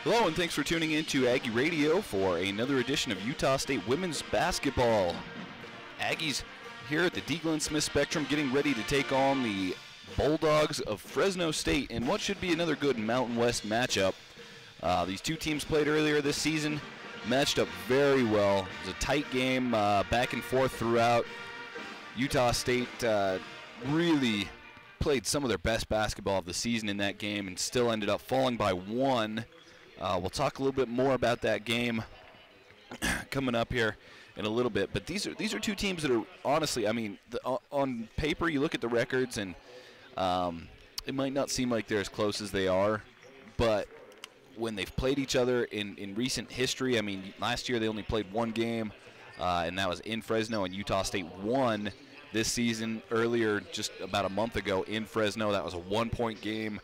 Hello, and thanks for tuning in to Aggie Radio for another edition of Utah State women's basketball. Aggies here at the Dee Glen Smith Spectrum getting ready to take on the Bulldogs of Fresno State in what should be another good Mountain West matchup. These two teams played earlier this season, matched up very well. It was a tight game, back and forth throughout. Utah State really played some of their best basketball of the season in that game and still ended up falling by one. We'll talk a little bit more about that game coming up here in a little bit. But these are two teams that are honestly, I mean, on paper you look at the records and it might not seem like they're as close as they are, but when they've played each other in recent history, I mean, last year they only played one game, and that was in Fresno, and Utah State won this season earlier, just about a month ago in Fresno. That was a one-point game.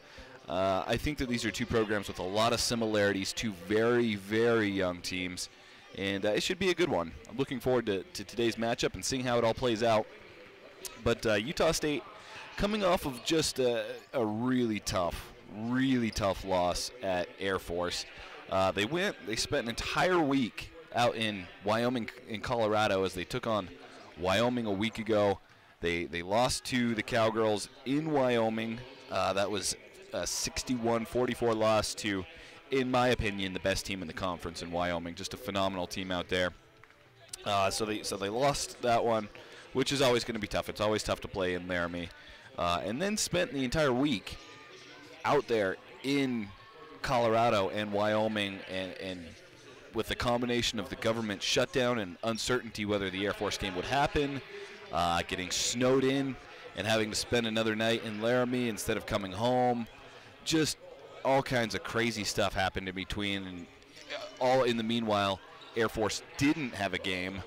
I think that these are two programs with a lot of similarities, two very, very young teams, and it should be a good one. I'm looking forward to today's matchup and seeing how it all plays out. But Utah State coming off of just a really tough loss at Air Force. They spent an entire week out in Wyoming and Colorado as they took on Wyoming a week ago. They lost to the Cowgirls in Wyoming. That was a 61-44 loss to, in my opinion, the best team in the conference in Wyoming. Just a phenomenal team out there. So they lost that one, which is always going to be tough. It's always tough to play in Laramie. And then spent the entire week out there in Colorado and Wyoming, and with the combination of the government shutdown and uncertainty whether the Air Force game would happen, getting snowed in and having to spend another night in Laramie instead of coming home. Just all kinds of crazy stuff happened in between, and all in the meanwhile, Air Force didn't have a game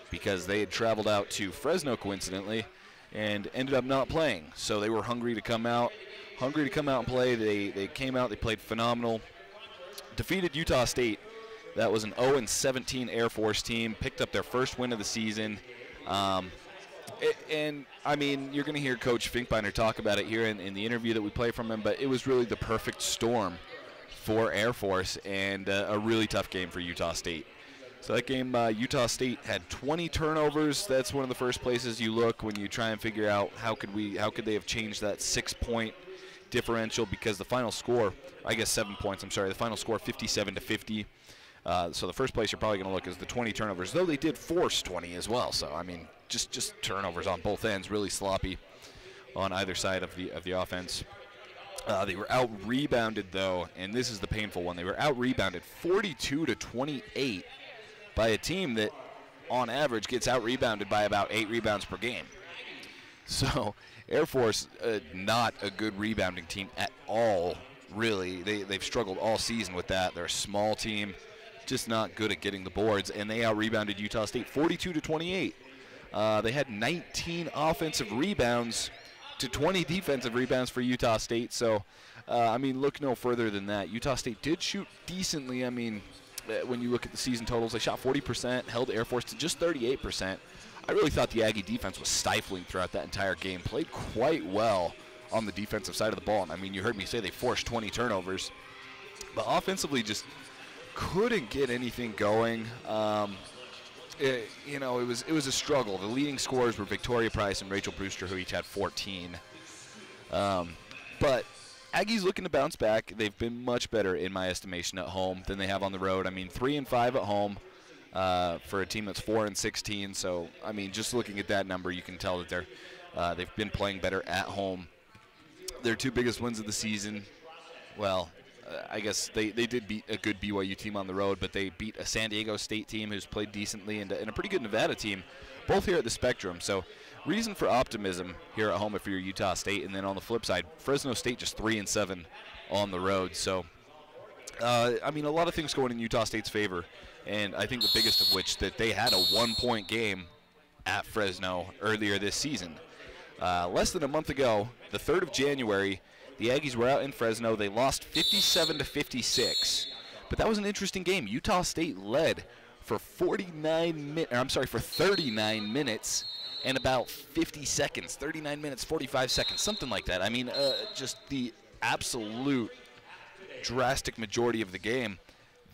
because they had traveled out to Fresno, coincidentally, and ended up not playing. So they were hungry to come out and play. They came out, they played phenomenal, defeated Utah State. That was an 0-17 Air Force team, picked up their first win of the season. And I mean, you're going to hear Coach Finkbeiner talk about it here in the interview that we play from him, but it was really the perfect storm for Air Force and a really tough game for Utah State. So that game, Utah State had 20 turnovers. That's one of the first places you look when you try and figure out how could they have changed that 6-point differential, because the final score, I guess 7 points, I'm sorry, the final score 57-50. So the first place you're probably going to look is the 20 turnovers, though they did force 20 as well. So I mean, just turnovers on both ends, really sloppy on either side of the offense. They were out-rebounded, though, and this is the painful one. They were out-rebounded 42-28 by a team that, on average, gets out-rebounded by about 8 rebounds per game. So Air Force, not a good rebounding team at all, really. They've struggled all season with that. They're a small team, just not good at getting the boards, and they out-rebounded Utah State 42-28. They had 19 offensive rebounds to 20 defensive rebounds for Utah State. So, I mean, look no further than that. Utah State did shoot decently. I mean, when you look at the season totals, they shot 40%, held Air Force to just 38%. I really thought the Aggie defense was stifling throughout that entire game. Played quite well on the defensive side of the ball. And, I mean, you heard me say they forced 20 turnovers. But offensively just couldn't get anything going. It was a struggle. The leading scorers were Victoria Price and Rachel Brewster, who each had 14. But Aggies looking to bounce back. They've been much better, in my estimation, at home than they have on the road. I mean, 3-5 at home for a team that's 4-16. So, I mean, just looking at that number, you can tell that they've been playing better at home. Their two biggest wins of the season, well, I guess they did beat a good BYU team on the road, but they beat a San Diego State team who's played decently and a pretty good Nevada team, both here at the Spectrum. So reason for optimism here at home if you're Utah State. And then on the flip side, Fresno State just 3-7 on the road. So, I mean, a lot of things going in Utah State's favor, and I think the biggest of which that they had a 1-point game at Fresno earlier this season. Less than a month ago, the 3rd of January, the Aggies were out in Fresno. They lost 57-56, but that was an interesting game. Utah State led for 39 minutes and about 50 seconds, 39 minutes, 45 seconds, something like that. I mean, just the absolute drastic majority of the game,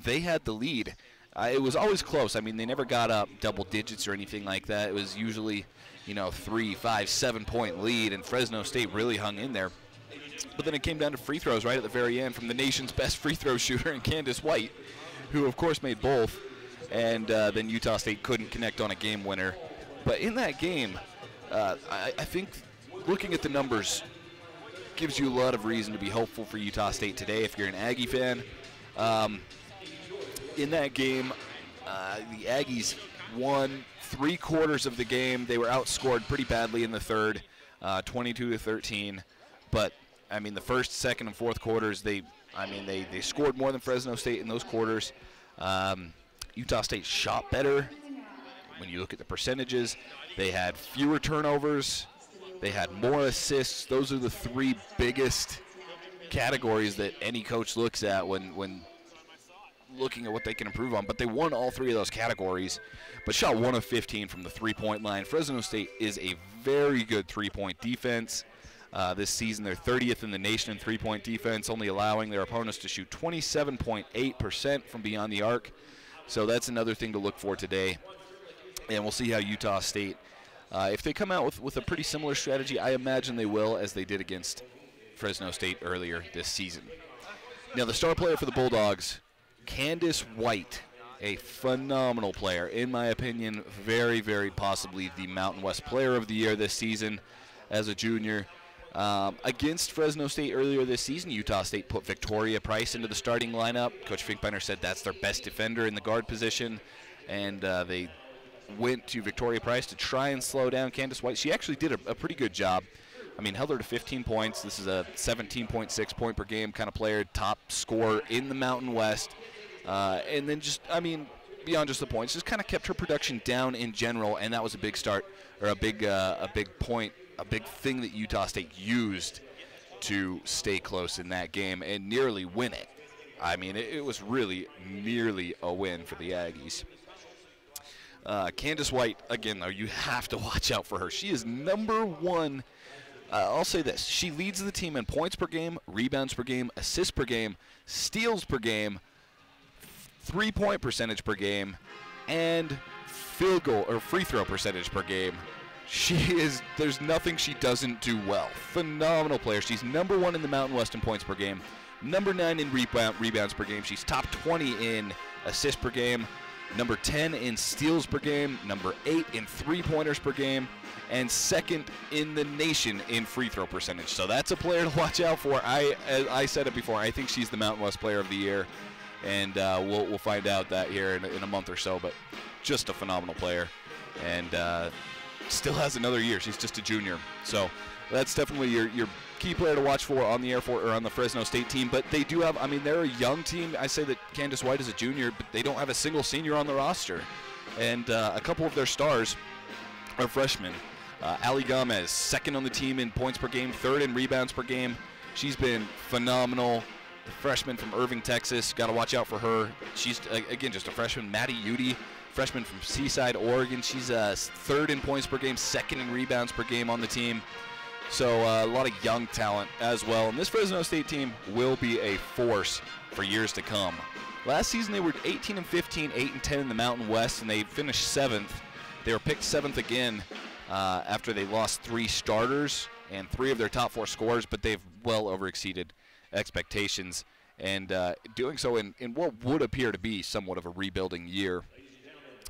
they had the lead. It was always close. I mean, they never got up double digits or anything like that. It was usually, 3, 5, 7-point lead, and Fresno State really hung in there. But then it came down to free throws right at the very end from the nation's best free throw shooter, and Candace White, who, of course, made both. And then Utah State couldn't connect on a game winner. But in that game, I think looking at the numbers gives you a lot of reason to be hopeful for Utah State today if you're an Aggie fan. In that game, the Aggies won 3/4 of the game. They were outscored pretty badly in the third, 22-13. But, I mean, the first, second, and fourth quarters, they scored more than Fresno State in those quarters. Utah State shot better. When you look at the percentages, they had fewer turnovers. They had more assists. Those are the three biggest categories that any coach looks at when looking at what they can improve on. But they won all three of those categories, but shot 1 of 15 from the three-point line. Fresno State is a very good three-point defense. This season, they're 30th in the nation in three-point defense, only allowing their opponents to shoot 27.8% from beyond the arc. So that's another thing to look for today. And we'll see how Utah State, if they come out with a pretty similar strategy, I imagine they will, as they did against Fresno State earlier this season. Now, the star player for the Bulldogs, Candace White, a phenomenal player. In my opinion, very, very possibly the Mountain West Player of the Year this season as a junior. Against Fresno State earlier this season, Utah State put Victoria Price into the starting lineup. Coach Finkbeiner said that's their best defender in the guard position, and they went to Victoria Price to try and slow down Candace White. She actually did a pretty good job. I mean, held her to 15 points. This is a 17.6 point per game kind of player, top scorer in the Mountain West. And then just, I mean, beyond just the points, just kind of kept her production down in general, and that was a big start, or a big point, a big thing that Utah State used to stay close in that game and nearly win it. I mean, it was really nearly a win for the Aggies. Candace White, again, though, you have to watch out for her. She is number one. I'll say this. She leads the team in points per game, rebounds per game, assists per game, steals per game, three-point percentage per game, and field goal or free throw percentage per game. There's nothing she doesn't do well. Phenomenal player. She's number one in the Mountain West in points per game, number 9 in rebounds per game. She's top 20 in assists per game, number 10 in steals per game, number 8 in three-pointers per game, and second in the nation in free throw percentage. So that's a player to watch out for. I said it before. I think she's the Mountain West Player of the Year, and we'll find out that here in a month or so. But just a phenomenal player, and still has another year. She's just a junior, so that's definitely your key player to watch for on the Air Force or on the Fresno State team. But they do have, I mean, they're a young team. I say that Candace White is a junior, but they don't have a single senior on the roster, and a couple of their stars are freshmen. Ali Gomez, second on the team in points per game, third in rebounds per game. She's been phenomenal. The freshman from Irving, Texas, got to watch out for her. She's, again, just a freshman. Maddie Udy, freshman from Seaside, Oregon. She's third in points per game, second in rebounds per game on the team. So a lot of young talent as well. And this Fresno State team will be a force for years to come. Last season they were 18-15, 8-10 in the Mountain West, and they finished 7th. They were picked 7th again after they lost 3 starters and 3 of their top 4 scorers, but they've well overexceeded expectations, and doing so in what would appear to be somewhat of a rebuilding year.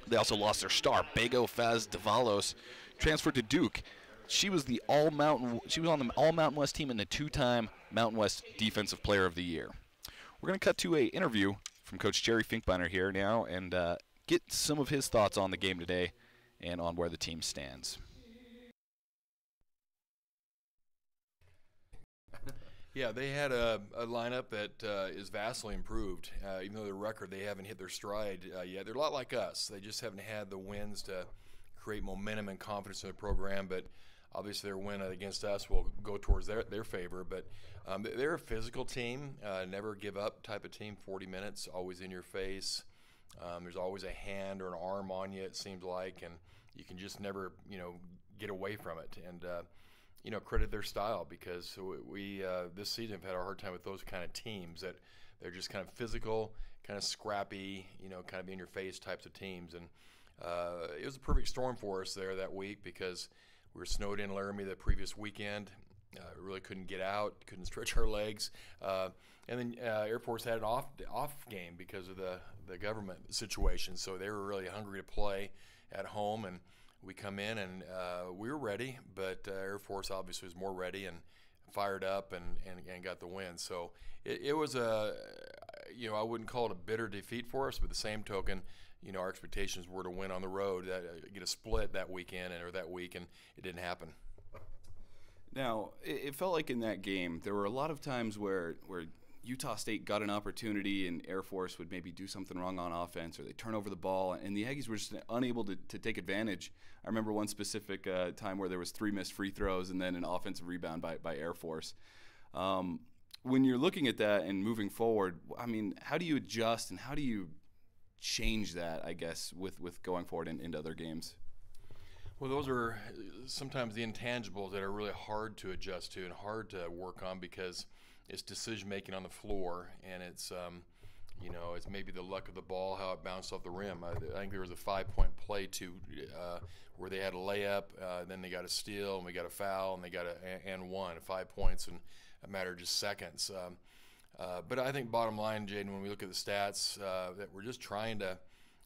They also lost their star, Bego Faz Davalos, transferred to Duke. She was on the All-Mountain West team and the 2-time Mountain West Defensive Player of the Year. We're going to cut to an interview from Coach Jerry Finkbeiner here now and get some of his thoughts on the game today and on where the team stands. Yeah, they had a lineup that is vastly improved. Even though their record, they haven't hit their stride yet. They're a lot like us. They just haven't had the wins to create momentum and confidence in the program. But obviously their win against us will go towards their favor. But they're a physical team, never give up type of team, 40 minutes, always in your face. There's always a hand or an arm on you, it seems like, and you can just never, get away from it. And credit their style, because we this season have had a hard time with those kind of teams that they're just kind of physical, kind of scrappy, kind of in your face types of teams. And it was a perfect storm for us there that week, because we were snowed in Laramie the previous weekend. Really couldn't get out, couldn't stretch our legs. And then Air Force had an off game because of the government situation. So they were really hungry to play at home, and we come in and we were ready, but Air Force obviously was more ready and fired up and got the win. So it was I wouldn't call it a bitter defeat for us, but the same token, our expectations were to win on the road, get a split that weekend or that week, and it didn't happen. Now, it felt like in that game there were a lot of times where Utah State got an opportunity and Air Force would maybe do something wrong on offense, or they turn over the ball, and the Aggies were just unable to take advantage. I remember one specific time where there was 3 missed free throws and then an offensive rebound by Air Force. When you're looking at that and moving forward, I mean, how do you adjust and how do you change that, I guess, with going forward into other games? Well, those are sometimes the intangibles that are really hard to adjust to and hard to work on, because it's decision making on the floor, and it's it's maybe the luck of the ball, how it bounced off the rim. I think there was a 5-point play where they had a layup, then they got a steal, and we got a foul, and they got and won 5 points in a matter of just seconds. But I think bottom line, Jaden, when we look at the stats, that we're just trying to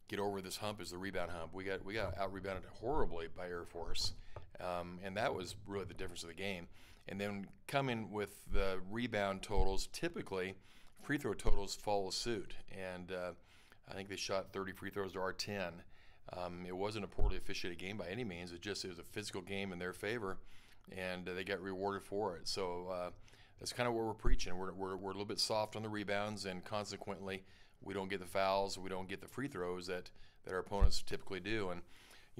get over this hump, is the rebound hump. We got out rebounded horribly by Air Force, and that was really the difference of the game. And then coming with the rebound totals, typically free throw totals follow suit. And I think they shot 30 free throws to our 10. It wasn't a poorly officiated game by any means. It was a physical game in their favor, and they got rewarded for it. So that's kind of what we're preaching. We're a little bit soft on the rebounds, and consequently, we don't get the fouls, we don't get the free throws that our opponents typically do. And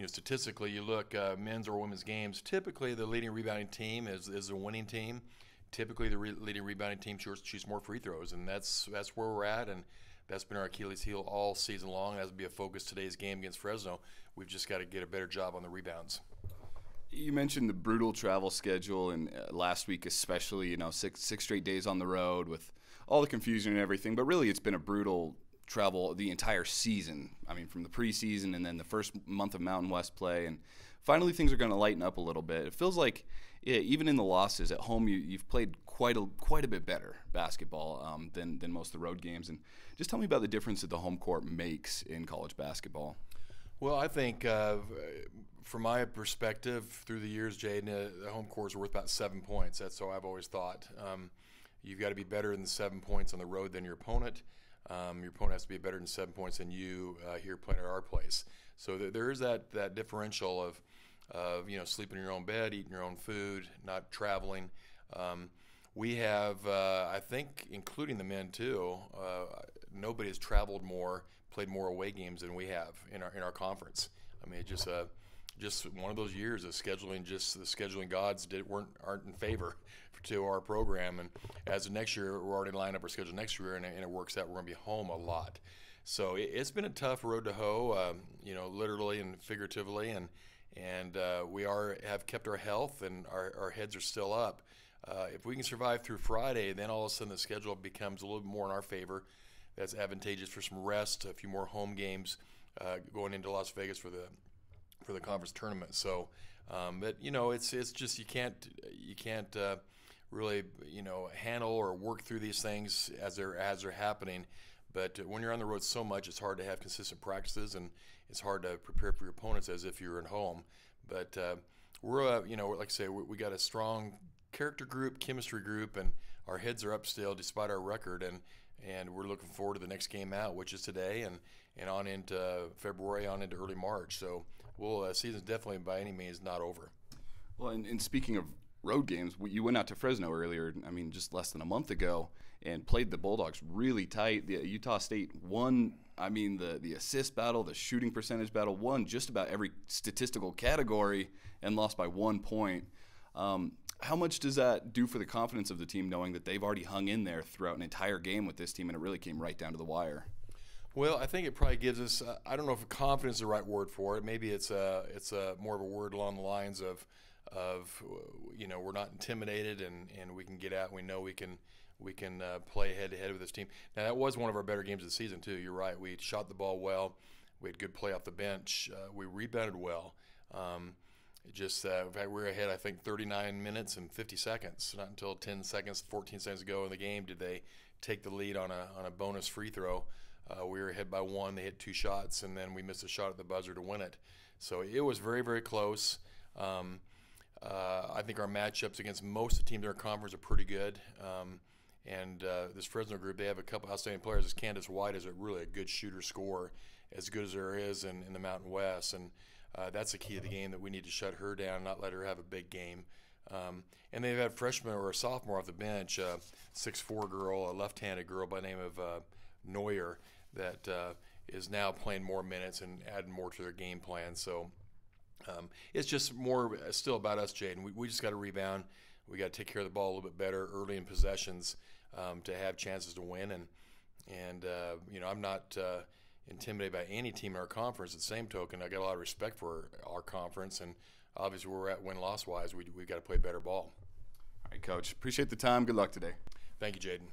statistically, you look men's or women's games, typically the leading rebounding team is the winning team. Typically, the leading rebounding team shoots more free throws, and that's where we're at, and that's been our Achilles heel all season long. That will be a focus today's game against Fresno. We've just got to get a better job on the rebounds. You mentioned the brutal travel schedule, and last week especially, 6 straight days on the road with all the confusion and everything, but really it's been a brutal travel the entire season. I mean, from the preseason and then the first month of Mountain West play, and finally things are going to lighten up a little bit. It feels like even in the losses at home, you've played quite a bit better basketball than most of the road games. And just tell me about the difference that the home court makes in college basketball. Well, I think from my perspective through the years, Jaden, the home court is worth about 7 points. That's how I've always thought. You've got to be better than 7 points on the road than your opponent. Your opponent has to be better than 7 points than you here playing at our place. So there is that differential of sleeping in your own bed, eating your own food, not traveling. We have, I think, including the men too, nobody has traveled more, played more away games than we have in our conference. I mean, just one of those years of scheduling, just the scheduling gods aren't in favor to our program. And as of next year, we're already lined up our schedule next year, and it works out. We're going to be home a lot. So it's been a tough road to hoe, literally and figuratively, and we have kept our health, and our heads are still up. If we can survive through Friday, then all of a sudden the schedule becomes a little bit more in our favor. That's advantageous for some rest, a few more home games going into Las Vegas for the conference tournament. So, but it's just you can't really handle or work through these things as they're happening. But when you're on the road so much, it's hard to have consistent practices, and it's hard to prepare for your opponents as if you're at home. But we're like I say, we got a strong character group, chemistry group, and our heads are up still despite our record, and we're looking forward to the next game out, which is today, and on into February, on into early March. So season's definitely by any means not over. Well, and speaking of road games, you went out to Fresno earlier, just less than a month ago, and played the Bulldogs really tight. The Utah State won, the assist battle, the shooting percentage battle, won just about every statistical category and lost by 1 point. How much does that do for the confidence of the team, knowing that they've already hung in there throughout an entire game with this team, and it really came right down to the wire? Well, I think it probably gives us, I don't know if confidence is the right word for it. Maybe it's more of a word along the lines of we're not intimidated, and we can get out. We know we can play head-to-head with this team. Now, that was one of our better games of the season, too. You're right. We shot the ball well. We had good play off the bench. We rebounded well. In fact, we were ahead, I think, 39 minutes and 50 seconds. Not until 10 seconds, 14 seconds ago in the game did they take the lead on a bonus free throw. We were ahead by 1. They hit 2 shots, and then we missed a shot at the buzzer to win it. So it was very, very close. I think our matchups against most of the teams in our conference are pretty good. This Fresno group, they have a couple outstanding players. This Candace White is really a good shooter scorer, as good as there is in the Mountain West. And that's the key to the game, that we need to shut her down, not let her have a big game. And they've had freshman or a sophomore off the bench, a 6'4" girl, a left-handed girl by the name of Neuer, that is now playing more minutes and adding more to their game plan. So it's just more still about us, Jaden. We just got to rebound. We got to take care of the ball a little bit better early in possessions to have chances to win. And I'm not intimidated by any team in our conference. At the same token, I got a lot of respect for our conference, and obviously where we're at win-loss wise, we've got to play better ball. All right, Coach. Appreciate the time. Good luck today. Thank you, Jaden.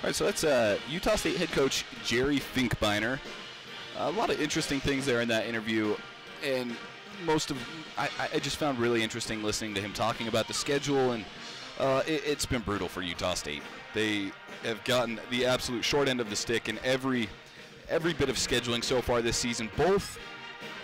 All right, so that's Utah State head coach Jerry Finkbeiner. A lot of interesting things there in that interview, and I just found really interesting listening to him talking about the schedule, and it's been brutal for Utah State. They have gotten the absolute short end of the stick in every bit of scheduling so far this season, both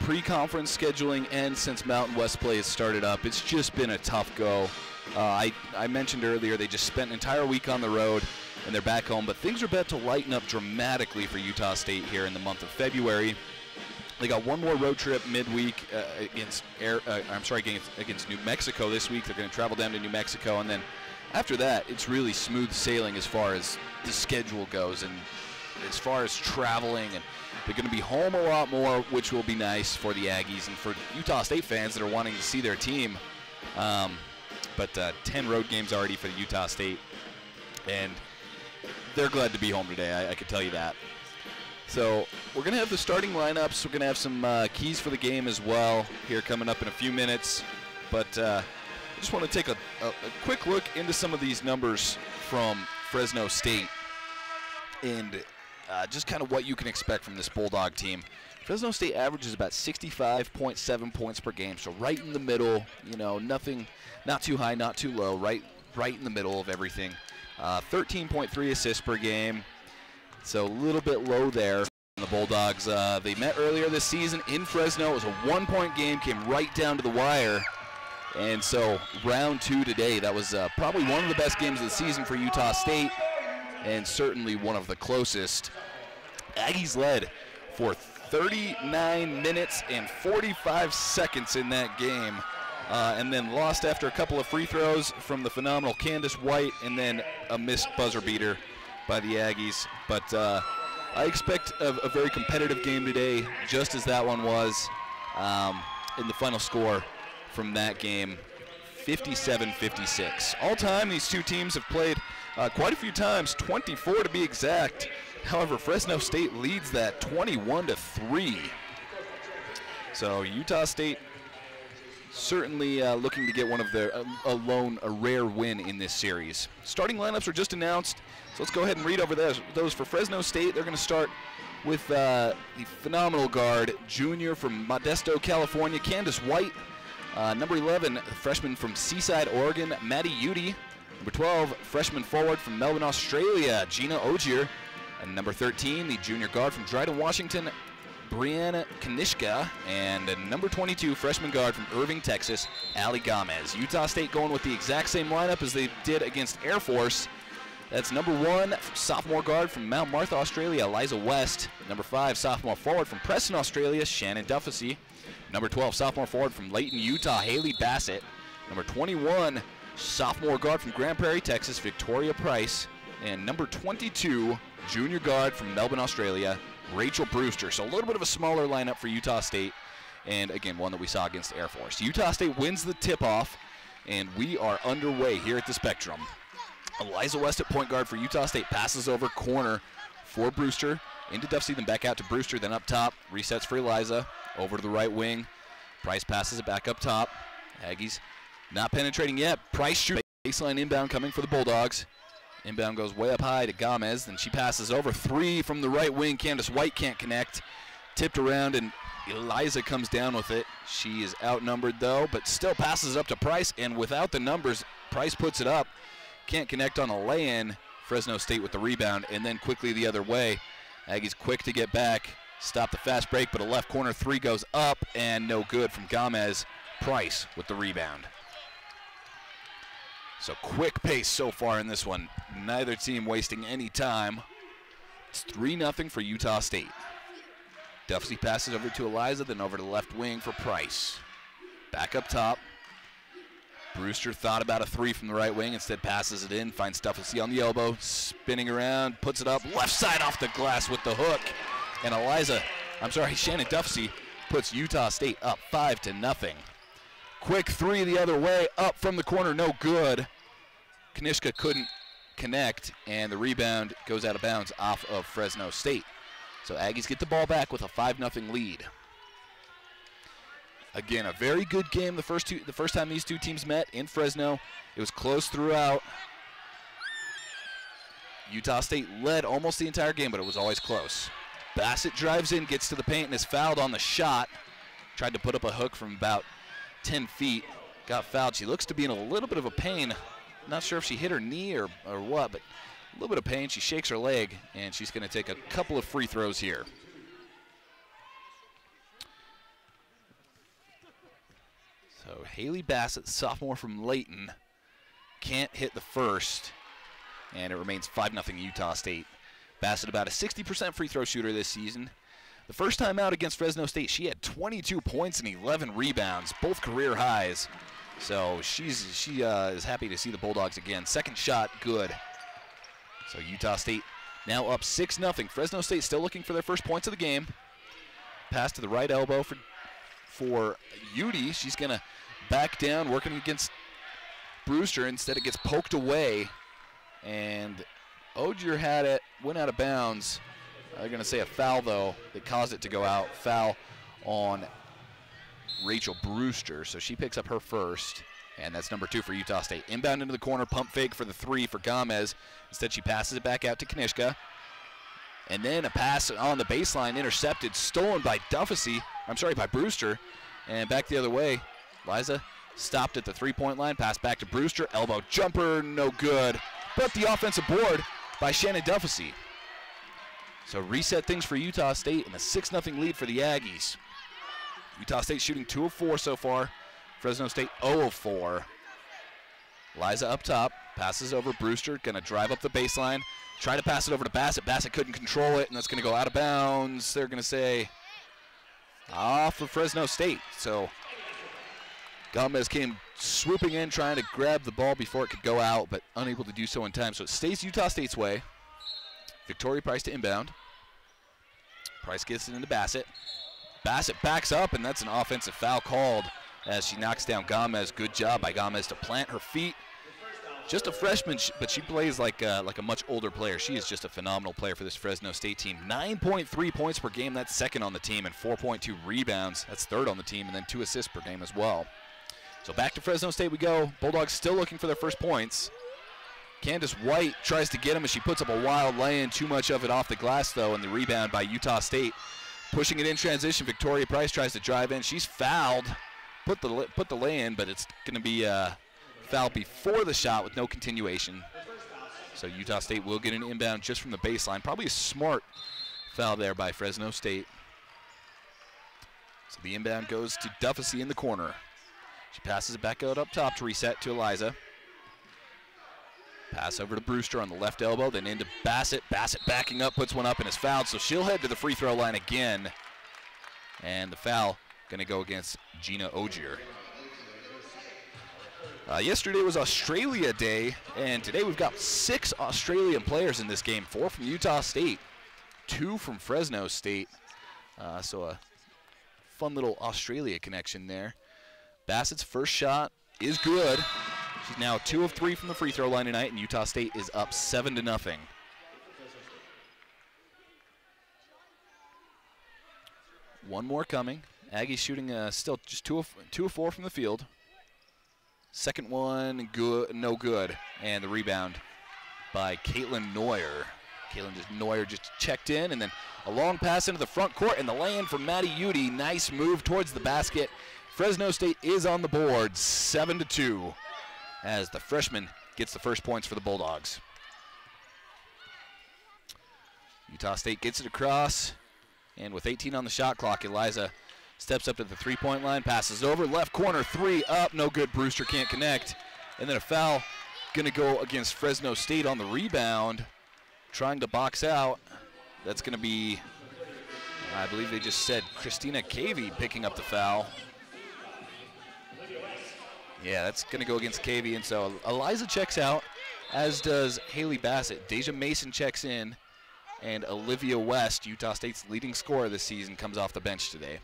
pre-conference scheduling and since Mountain West play has started up. It's just been a tough go. I mentioned earlier they just spent an entire week on the road, and they're back home, but things are about to lighten up dramatically for Utah State here in the month of February. They got one more road trip midweek against New Mexico this week. They're going to travel down to New Mexico, and then after that, it's really smooth sailing as far as the schedule goes, and as far as traveling, and they're going to be home a lot more, which will be nice for the Aggies and for Utah State fans that are wanting to see their team. But 10 road games already for Utah State, and they're glad to be home today, I can tell you that. So we're going to have the starting lineups. We're going to have some keys for the game as well here coming up in a few minutes. But I just want to take a quick look into some of these numbers from Fresno State and just kind of what you can expect from this Bulldog team. Fresno State averages about 65.7 points per game, so right in the middle, nothing, not too high, not too low, right in the middle of everything. 13.3 assists per game, so a little bit low there. The Bulldogs, they met earlier this season in Fresno. It was a one-point game, came right down to the wire. And so round 2 today, that was probably one of the best games of the season for Utah State, and certainly one of the closest. Aggies led for 39 minutes and 45 seconds in that game. And then lost after a couple of free throws from the phenomenal Candace White, and then a missed buzzer beater by the Aggies. But I expect a very competitive game today, just as that one was. In the final score from that game, 57-56. All time, these two teams have played quite a few times, 24 to be exact. However, Fresno State leads that 21-3. So Utah State certainly looking to get one of their a rare win in this series. Starting lineups are just announced, so let's go ahead and read over those. For Fresno State, they're going to start with the phenomenal guard, junior from Modesto, California, Candace White. Number 11, freshman from Seaside, Oregon, Maddie Udy. Number 12, freshman forward from Melbourne, Australia, Gina Ogier. And number 13, the junior guard from Dryden, Washington, Brianna Kanishka. And number 22, freshman guard from Irving, Texas, Ali Gomez. Utah State going with the exact same lineup as they did against Air Force. That's number 1, sophomore guard from Mount Martha, Australia, Eliza West. Number 5, sophomore forward from Preston, Australia, Shannon Duffasey. Number 12, sophomore forward from Layton, Utah, Haley Bassett. Number 21, sophomore guard from Grand Prairie, Texas, Victoria Price. And number 22, junior guard from Melbourne, Australia, Rachel Brewster. So a little bit of a smaller lineup for Utah State, and again, one that we saw against Air Force. Utah State wins the tip-off, and we are underway here at the Spectrum. Eliza West at point guard for Utah State, passes over corner for Brewster, into Duffsey, then back out to Brewster, then up top, resets for Eliza, over to the right wing Price passes it back up top. Aggies not penetrating yet. Price shoots. Baseline inbound coming for the Bulldogs. Inbound goes way up high to Gomez. Then she passes over. 3 from the right wing. Candace White can't connect. Tipped around, and Eliza comes down with it. She is outnumbered, though, but still passes it up to Price. And without the numbers, Price puts it up. Can't connect on a lay-in. Fresno State with the rebound, and then quickly the other way. Aggies quick to get back. Stop the fast break, but a left corner 3 goes up, and no good from Gomez. Price with the rebound. So quick pace so far in this one. Neither team wasting any time. It's 3-0 for Utah State. Duffsey passes over to Eliza, then over to the left wing for Price. Back up top. Brewster thought about a 3 from the right wing, instead passes it in, finds Duffsey on the elbow, spinning around, puts it up, left side off the glass with the hook. And Shannon Duffsey puts Utah State up 5-0. Quick 3 the other way, up from the corner, no good. Kanishka couldn't connect, and the rebound goes out of bounds off of Fresno State. So Aggies get the ball back with a 5-0 lead. Again, a very good game the first time these two teams met in Fresno. It was close throughout. Utah State led almost the entire game, but it was always close. Bassett drives in, gets to the paint, and is fouled on the shot. Tried to put up a hook from about 10 feet. Got fouled. She looks to be in a little bit of a pain. Not sure if she hit her knee or what, but a little bit of pain. She shakes her leg, and she's going to take a couple of free throws here. So Haley Bassett, sophomore from Layton, can't hit the first, and it remains 5-0 Utah State. Bassett about a 60% free throw shooter this season. The first time out against Fresno State, she had 22 points and 11 rebounds, both career highs. So she is happy to see the Bulldogs again. Second shot, good. So Utah State now up 6-0. Fresno State still looking for their first points of the game. Pass to the right elbow for Udi. She's going to back down, working against Brewster. Instead, it gets poked away. And Ogier had it, went out of bounds. I'm going to say a foul, though, that caused it to go out. Foul on Rachel Brewster. So she picks up her first. And that's number 2 for Utah State. Inbound into the corner, pump fake for the 3 for Gomez. Instead, she passes it back out to Kanishka. And then a pass on the baseline, intercepted, stolen by by Brewster. And back the other way, Liza stopped at the 3-point line, pass back to Brewster, elbow jumper, no good. But the offensive board by Shannon Duffsey. So reset things for Utah State and a 6-0 lead for the Aggies. Utah State shooting 2 of 4 so far. Fresno State 0 of 4. Liza up top, passes over Brewster, gonna drive up the baseline, try to pass it over to Bassett. Bassett couldn't control it, and that's gonna go out of bounds. They're gonna say off of Fresno State. So Gomez came swooping in, trying to grab the ball before it could go out, but unable to do so in time. So it stays Utah State's way. Victoria Price to inbound. Price gets it into Bassett. Bassett backs up, and that's an offensive foul called as she knocks down Gomez. Good job by Gomez to plant her feet. Just a freshman, but she plays like a much older player. She is just a phenomenal player for this Fresno State team. 9.3 points per game, that's second on the team, and 4.2 rebounds, that's third on the team, and then 2 assists per game as well. So back to Fresno State we go. Bulldogs still looking for their first points. Candace White tries to get him as she puts up a wild lay-in. Too much of it off the glass, though, and the rebound by Utah State. Pushing it in transition, Victoria Price tries to drive in. She's fouled. Put the lay-in, but it's going to be foul before the shot with no continuation. So Utah State will get an inbound just from the baseline. Probably a smart foul there by Fresno State. So the inbound goes to Duffsey in the corner. She passes it back out up top to reset to Eliza. Pass over to Brewster on the left elbow, then into Bassett. Bassett backing up, puts one up and is fouled, so she'll head to the free throw line again. And the foul going to go against Gina Ogier. Yesterday was Australia Day, and today we've got 6 Australian players in this game. 4 from Utah State, 2 from Fresno State. So a fun little Australia connection there. Bassett's first shot is good. She's now 2 of 3 from the free throw line tonight, and Utah State is up 7-0. One more coming Aggies shooting still just 2 of 4 from the field. Second one, no good. And the rebound by Caitlin Neuer. Neuer just checked in, and then a long pass into the front court, and the lay-in from Maddie Udy. Nice move towards the basket. Fresno State is on the board, 7-2, as the freshman gets the first points for the Bulldogs. Utah State gets it across, and with 18 on the shot clock, Eliza steps up to the three-point line, passes over, left corner, 3 up, no good. Brewster can't connect. And then a foul going to go against Fresno State on the rebound, trying to box out. That's going to be, I believe they just said, Christina Cavey picking up the foul. Yeah, that's going to go against Cavey, and so Eliza checks out, as does Haley Bassett. Deja Mason checks in, and Olivia West, Utah State's leading scorer this season, comes off the bench today.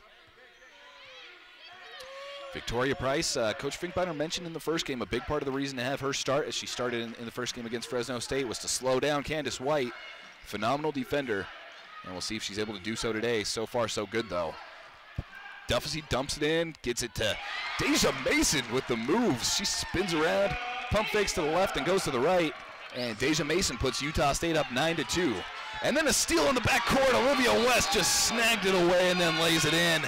Victoria Price, Coach Finkbeiner mentioned in the first game, a big part of the reason to have her start, as she started in the first game against Fresno State, was to slow down Candace White. Phenomenal defender, and we'll see if she's able to do so today. So far, so good, though. Duffy dumps it in, gets it to Deja Mason with the moves. She spins around, pump fakes to the left and goes to the right, and Deja Mason puts Utah State up 9-2. And then a steal in the backcourt. Olivia West just snagged it away and then lays it in.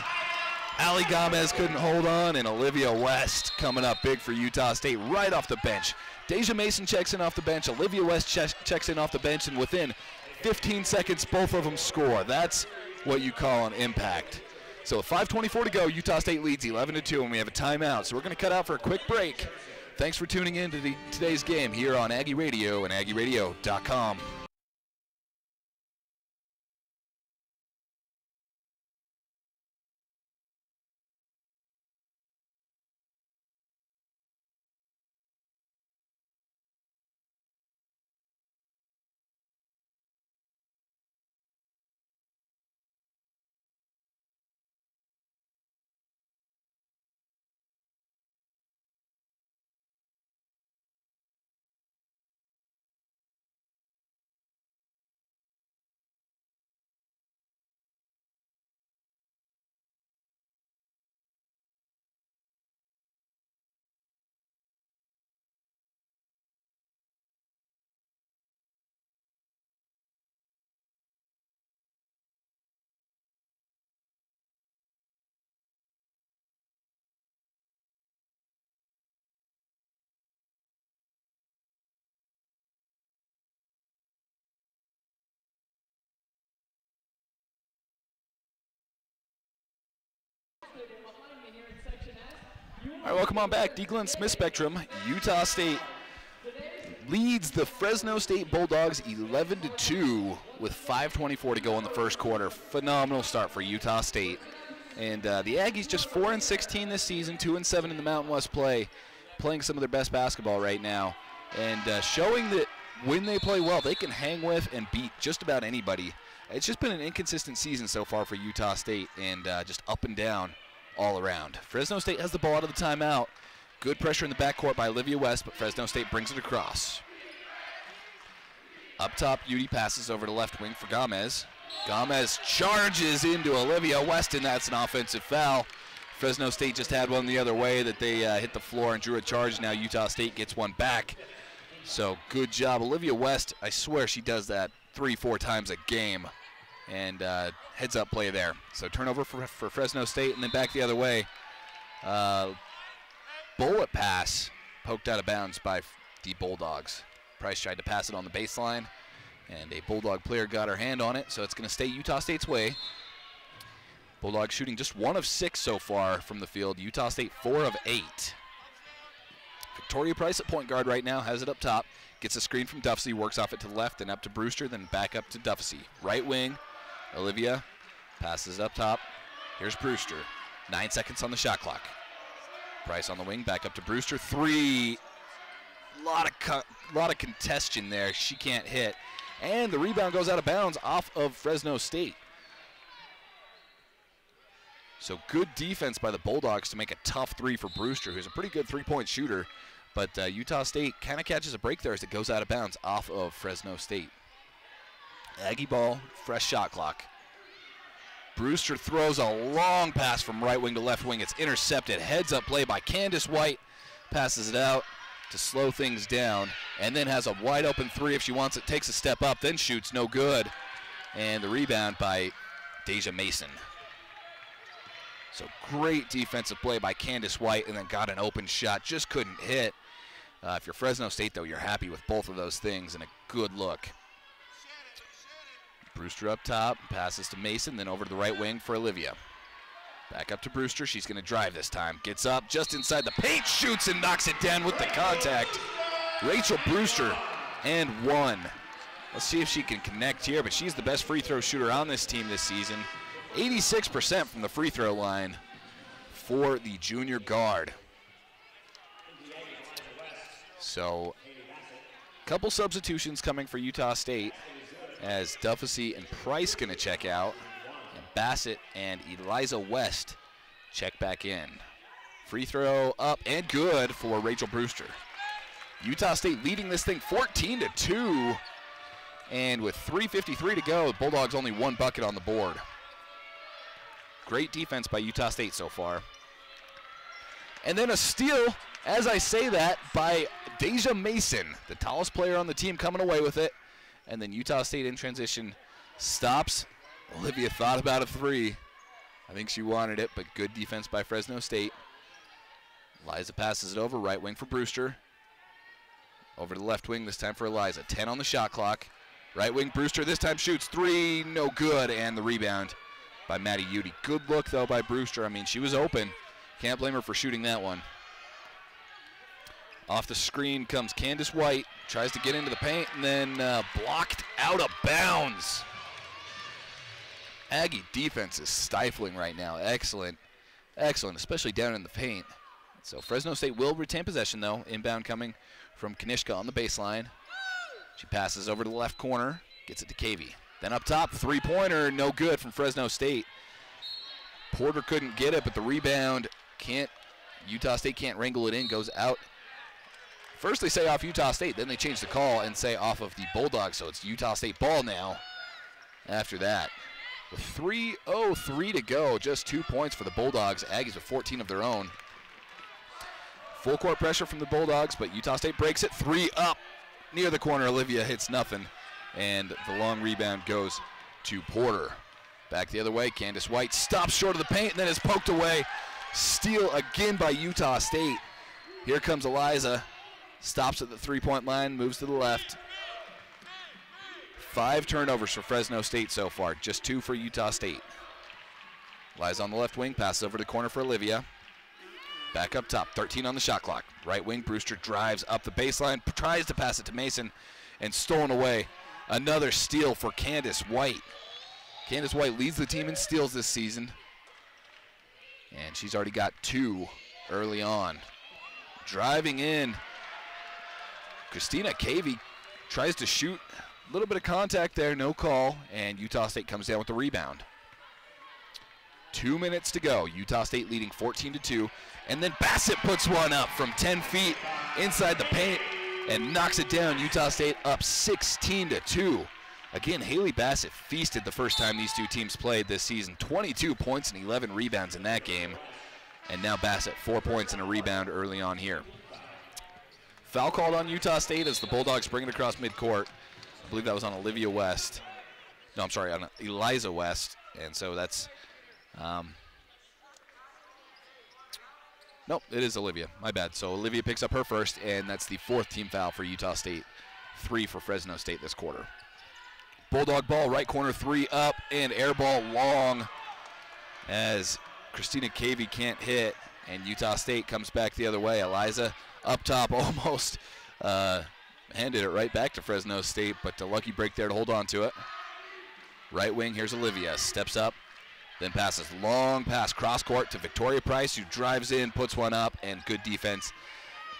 Ali Gomez couldn't hold on, and Olivia West coming up big for Utah State right off the bench. Deja Mason checks in off the bench. Olivia West checks in off the bench, and within 15 seconds, both of them score. That's what you call an impact. So with 5:24 to go, Utah State leads 11-2, and we have a timeout. So we're going to cut out for a quick break. Thanks for tuning in to today's game here on Aggie Radio and AggieRadio.com. All right, welcome on back. Dee Glen Smith Spectrum. Utah State leads the Fresno State Bulldogs 11-2 with 5:24 to go in the first quarter. Phenomenal start for Utah State. And the Aggies just 4-16 this season, 2-7 in the Mountain West play, playing some of their best basketball right now, and showing that when they play well, they can hang with and beat just about anybody. It's just been an inconsistent season so far for Utah State, and just up and down all around. Fresno State has the ball out of the timeout. Good pressure in the backcourt by Olivia West, but Fresno State brings it across. Up top, Udy passes over to left wing for Gomez. Gomez charges into Olivia West, and that's an offensive foul. Fresno State just had one the other way that they hit the floor and drew a charge. Now Utah State gets one back. So good job. Olivia West, I swear she does that 3-4 times a game. And heads up play there. So turnover for Fresno State, and then back the other way. Bullet pass poked out of bounds by the Bulldogs. Price tried to pass it on the baseline, and a Bulldog player got her hand on it, so it's going to stay Utah State's way. Bulldogs shooting just 1 of 6 so far from the field. Utah State 4 of 8. Victoria Price at point guard right now, has it up top. Gets a screen from Duffy, works off it to the left, then up to Brewster, then back up to Duffy. Right wing. Olivia passes up top. Here's Brewster. 9 seconds on the shot clock. Price on the wing, back up to Brewster. 3. Lot of congestion there. She can't hit. And the rebound goes out of bounds off of Fresno State. So good defense by the Bulldogs to make a tough 3 for Brewster, who's a pretty good three-point shooter. But Utah State kind of catches a break there as it goes out of bounds off of Fresno State. Aggie ball, fresh shot clock. Brewster throws a long pass from right wing to left wing. It's intercepted. Heads up play by Candace White. Passes it out to slow things down, and then has a wide open three if she wants it. Takes a step up, then shoots, no good. And the rebound by Deja Mason. So great defensive play by Candace White, and then got an open shot, just couldn't hit. If you're Fresno State, though, you're happy with both of those things, and a good look. Brewster up top, passes to Mason, then over to the right wing for Olivia. Back up to Brewster. She's going to drive this time. Gets up just inside the paint, shoots and knocks it down with the contact. Rachel Brewster and one. Let's see if she can connect here, but she's the best free throw shooter on this team this season. 86% from the free throw line for the junior guard. So, couple substitutions coming for Utah State as Duffesey and Price going to check out. Bassett and Eliza West check back in. Free throw up and good for Rachel Brewster. Utah State leading this thing 14-2. And with 3:53 to go, the Bulldogs only one bucket on the board. Great defense by Utah State so far. And then a steal, as I say that, by Deja Mason, the tallest player on the team, coming away with it. And then Utah State in transition stops. Olivia thought about a three. I think she wanted it, but good defense by Fresno State. Eliza passes it over, right wing for Brewster. Over to the left wing, this time for Eliza. 10 on the shot clock. Right wing Brewster this time shoots three, no good, and the rebound by Maddie Udy. Good look, though, by Brewster. I mean, she was open. Can't blame her for shooting that one. Off the screen comes Candace White. Tries to get into the paint, and then blocked out of bounds. Aggie defense is stifling right now. Excellent, excellent, especially down in the paint. So Fresno State will retain possession, though. Inbound coming from Kanishka on the baseline. She passes over to the left corner, gets it to Cavey. Then up top, three-pointer, no good from Fresno State. Porter couldn't get it, but the rebound Utah State can't wrangle it in, goes out. First they say off Utah State, then they change the call and say off of the Bulldogs, so it's Utah State ball now after that. With 3:03 to go, just 2 points for the Bulldogs. Aggies with 14 of their own. Full court pressure from the Bulldogs, but Utah State breaks it. Three up near the corner. Olivia hits nothing, and the long rebound goes to Porter. Back the other way, Candace White stops short of the paint and then is poked away. Steal again by Utah State. Here comes Eliza. Stops at the three-point line, moves to the left. 5 turnovers for Fresno State so far, just 2 for Utah State. Eliza on the left wing, passes over to the corner for Olivia. Back up top, 13 on the shot clock. Right wing, Brewster drives up the baseline, tries to pass it to Mason, and stolen away. Another steal for Candace White. Candace White leads the team in steals this season, and she's already got 2 early on. Driving in, Christina Cavey tries to shoot. A little bit of contact there, no call, and Utah State comes down with the rebound. 2 minutes to go. Utah State leading 14-2, and then Bassett puts one up from 10 feet inside the paint and knocks it down. Utah State up 16-2. Again, Haley Bassett feasted the first time these two teams played this season. 22 points and 11 rebounds in that game, and now Bassett 4 points and a rebound early on here. Foul called on Utah State as the Bulldogs bring it across midcourt. I believe that was on Olivia West. No, I'm sorry, on Eliza West. And so that's, nope, it is Olivia. My bad. So Olivia picks up her first, and that's the 4th team foul for Utah State. 3 for Fresno State this quarter. Bulldog ball, right corner, 3 up, and air ball long as Christina Cavey can't hit, and Utah State comes back the other way. Eliza up top almost handed it right back to Fresno State, but a lucky break there to hold on to it. Right wing, here's Olivia, steps up, then passes long pass cross court to Victoria Price, who drives in, puts one up, and good defense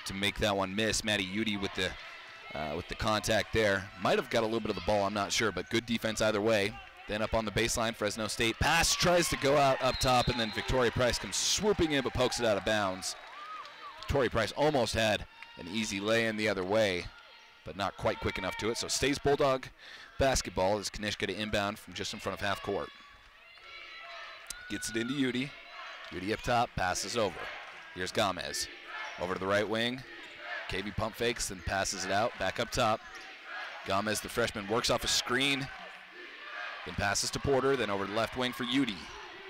to make that one miss. Maddie Udy with the contact there. Might have got a little bit of the ball, I'm not sure, but good defense either way. Then up on the baseline, Fresno State pass, tries to go out up top, and then Victoria Price comes swooping in but pokes it out of bounds. Victoria Price almost had an easy lay-in the other way, but not quite quick enough to it. So stays Bulldog basketball as Kanishka to inbound from just in front of half court. gets it into Udi. Udi up top, passes over. Here's Gomez. Over to the right wing. KB pump fakes, then passes it out. Back up top. Gomez, the freshman, works off a screen. Then passes to Porter, then over to the left wing for Udi.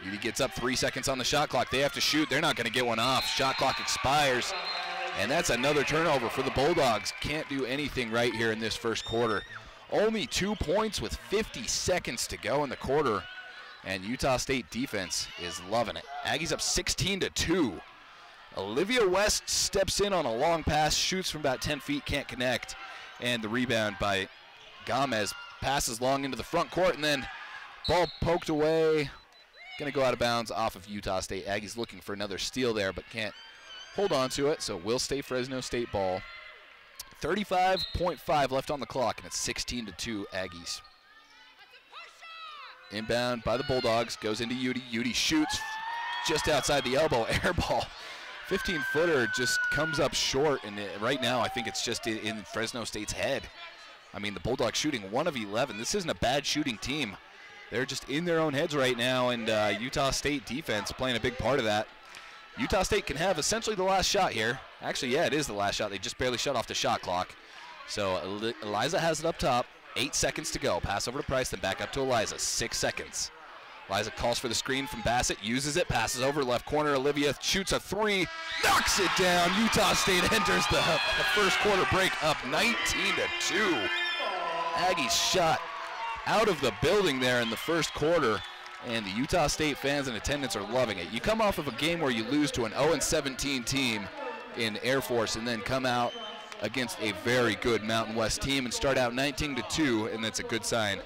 Udi gets up, 3 seconds on the shot clock. They have to shoot. They're not going to get one off. Shot clock expires. And that's another turnover for the Bulldogs. Can't do anything right here in this first quarter. Only 2 points with 50 seconds to go in the quarter. And Utah State defense is loving it. Aggies up 16-2. Olivia West steps in on a long pass, shoots from about 10 feet, can't connect. And the rebound by Gomez passes long into the front court, and then ball poked away. Going to go out of bounds off of Utah State. Aggies looking for another steal there, but can't hold on to it, so will stay Fresno State ball. 35.5 left on the clock, and it's 16-2 Aggies. Inbound by the Bulldogs, goes into Udi. Udi shoots just outside the elbow, air ball. 15-footer just comes up short, and right now I think it's just in Fresno State's head. I mean, the Bulldogs shooting 1 of 11. This isn't a bad shooting team. They're just in their own heads right now, and Utah State defense playing a big part of that. Utah State can have essentially the last shot here. Actually, yeah, it is the last shot. They just barely shut off the shot clock. So Eliza has it up top. 8 seconds to go. Pass over to Price, then back up to Eliza. 6 seconds. Eliza calls for the screen from Bassett, uses it, passes over left corner. Olivia shoots a 3, knocks it down. Utah State enters the first quarter break up 19-2. Aggies shot out of the building there in the first quarter, and the Utah State fans in attendance are loving it. You come off of a game where you lose to an 0-17 team in Air Force and then come out against a very good Mountain West team and start out 19-2, and that's a good sign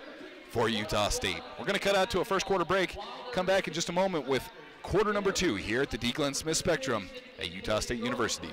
for Utah State. We're going to cut out to a first quarter break, come back in just a moment with quarter number 2 here at the Dee Glen Smith Spectrum at Utah State University.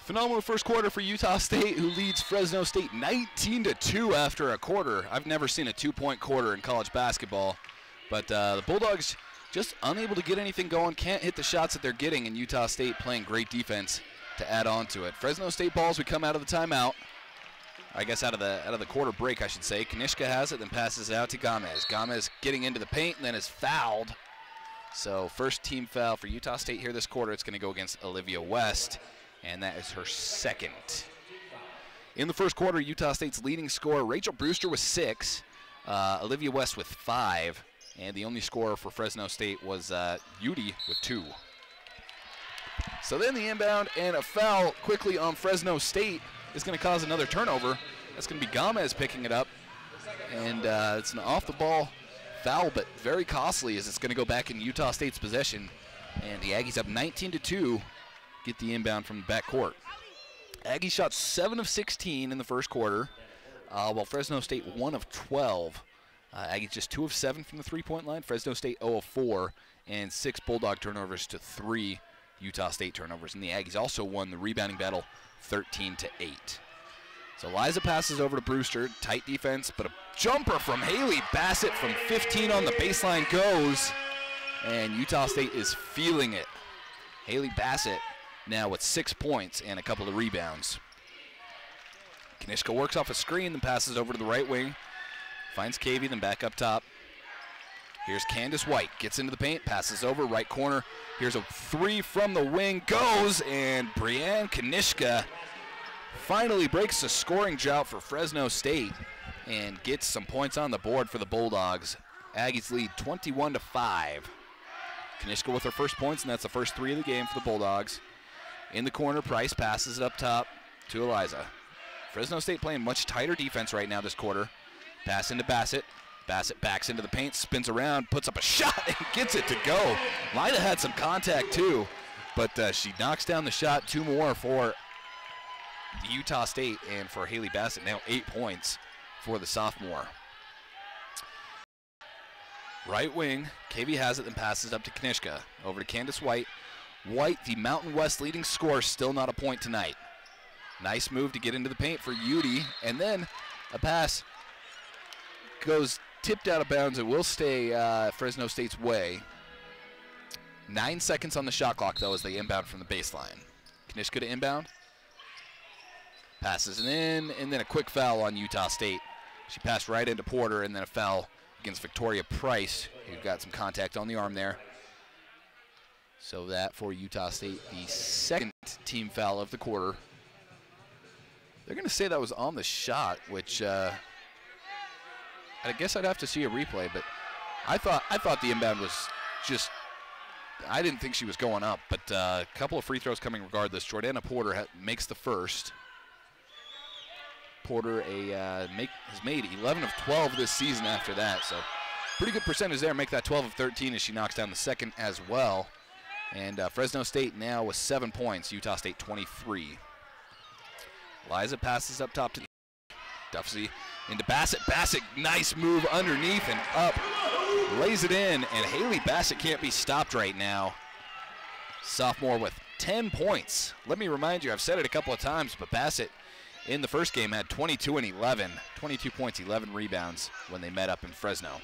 Phenomenal first quarter for Utah State, who leads Fresno State 19-2 after a quarter. I've never seen a 2-point quarter in college basketball, but the Bulldogs just unable to get anything going, can't hit the shots that they're getting, and Utah State playing great defense to add on to it. Fresno State balls, we come out of the timeout. I guess out of the quarter break, I should say. Kanishka has it, then passes it out to Gomez. Gomez getting into the paint and then is fouled. So first team foul for Utah State here this quarter. It's going to go against Olivia West, and that is her second. In the first quarter, Utah State's leading scorer, Rachel Brewster, with 6, Olivia West with 5, and the only scorer for Fresno State was Udi with 2. So then the inbound and a foul quickly on Fresno State is going to cause another turnover. That's going to be Gomez picking it up, and it's an off-the-ball foul, but very costly as it's going to go back in Utah State's possession, and the Aggies up 19-2. Get the inbound from the backcourt. Aggies shot 7 of 16 in the first quarter, while Fresno State 1 of 12. Aggies just 2 of 7 from the three-point line. Fresno State 0 of 4, and 6 Bulldog turnovers to 3 Utah State turnovers. And the Aggies also won the rebounding battle 13-8. So Liza passes over to Brewster. Tight defense, but a jumper from Haley Bassett from 15 on the baseline goes. And Utah State is feeling it. Haley Bassett now with 6 points and a couple of rebounds. Kanishka works off a screen, then passes over to the right wing. Finds Cavey, then back up top. Here's Candace White, gets into the paint, passes over, right corner. Here's a three from the wing, goes, and Brianne Kanishka finally breaks the scoring drought for Fresno State and gets some points on the board for the Bulldogs. Aggies lead 21-5. Kanishka with her first points, and that's the first 3 of the game for the Bulldogs. In the corner, Price passes it up top to Eliza. Fresno State playing much tighter defense right now this quarter. Pass into Bassett. Bassett backs into the paint, spins around, puts up a shot, and gets it to go. Lida had some contact too, but she knocks down the shot. 2 more for Utah State, and for Haley Bassett, now 8 points for the sophomore. Right wing, KV has it, then passes up to Kanishka. Over to Candace White. White, the Mountain West leading scorer, still not a point tonight. Nice move to get into the paint for Udi, and then a pass goes tipped out of bounds. It will stay Fresno State's way. 9 seconds on the shot clock, though, as they inbound from the baseline. Kanishka to inbound. Passes it in, and then a quick foul on Utah State. She passed right into Porter, and then a foul against Victoria Price, who got some contact on the arm there. So that for Utah State, the second team foul of the quarter. They're going to say that was on the shot, which I guess I'd have to see a replay, but I thought the inbound was just, I didn't think she was going up, but a couple of free throws coming regardless. Jordana Porter makes the first. Porter has made 11 of 12 this season after that, so pretty good percentage there. Make that 12 of 13 as she knocks down the second as well. And Fresno State now with 7 points, Utah State 23. Liza passes up top to Duffsey into Bassett. Bassett, nice move underneath and up. Lays it in, and Haley Bassett can't be stopped right now. Sophomore with 10 points. Let me remind you, I've said it a couple of times, but Bassett in the first game had 22 and 11. 22 points, 11 rebounds when they met up in Fresno.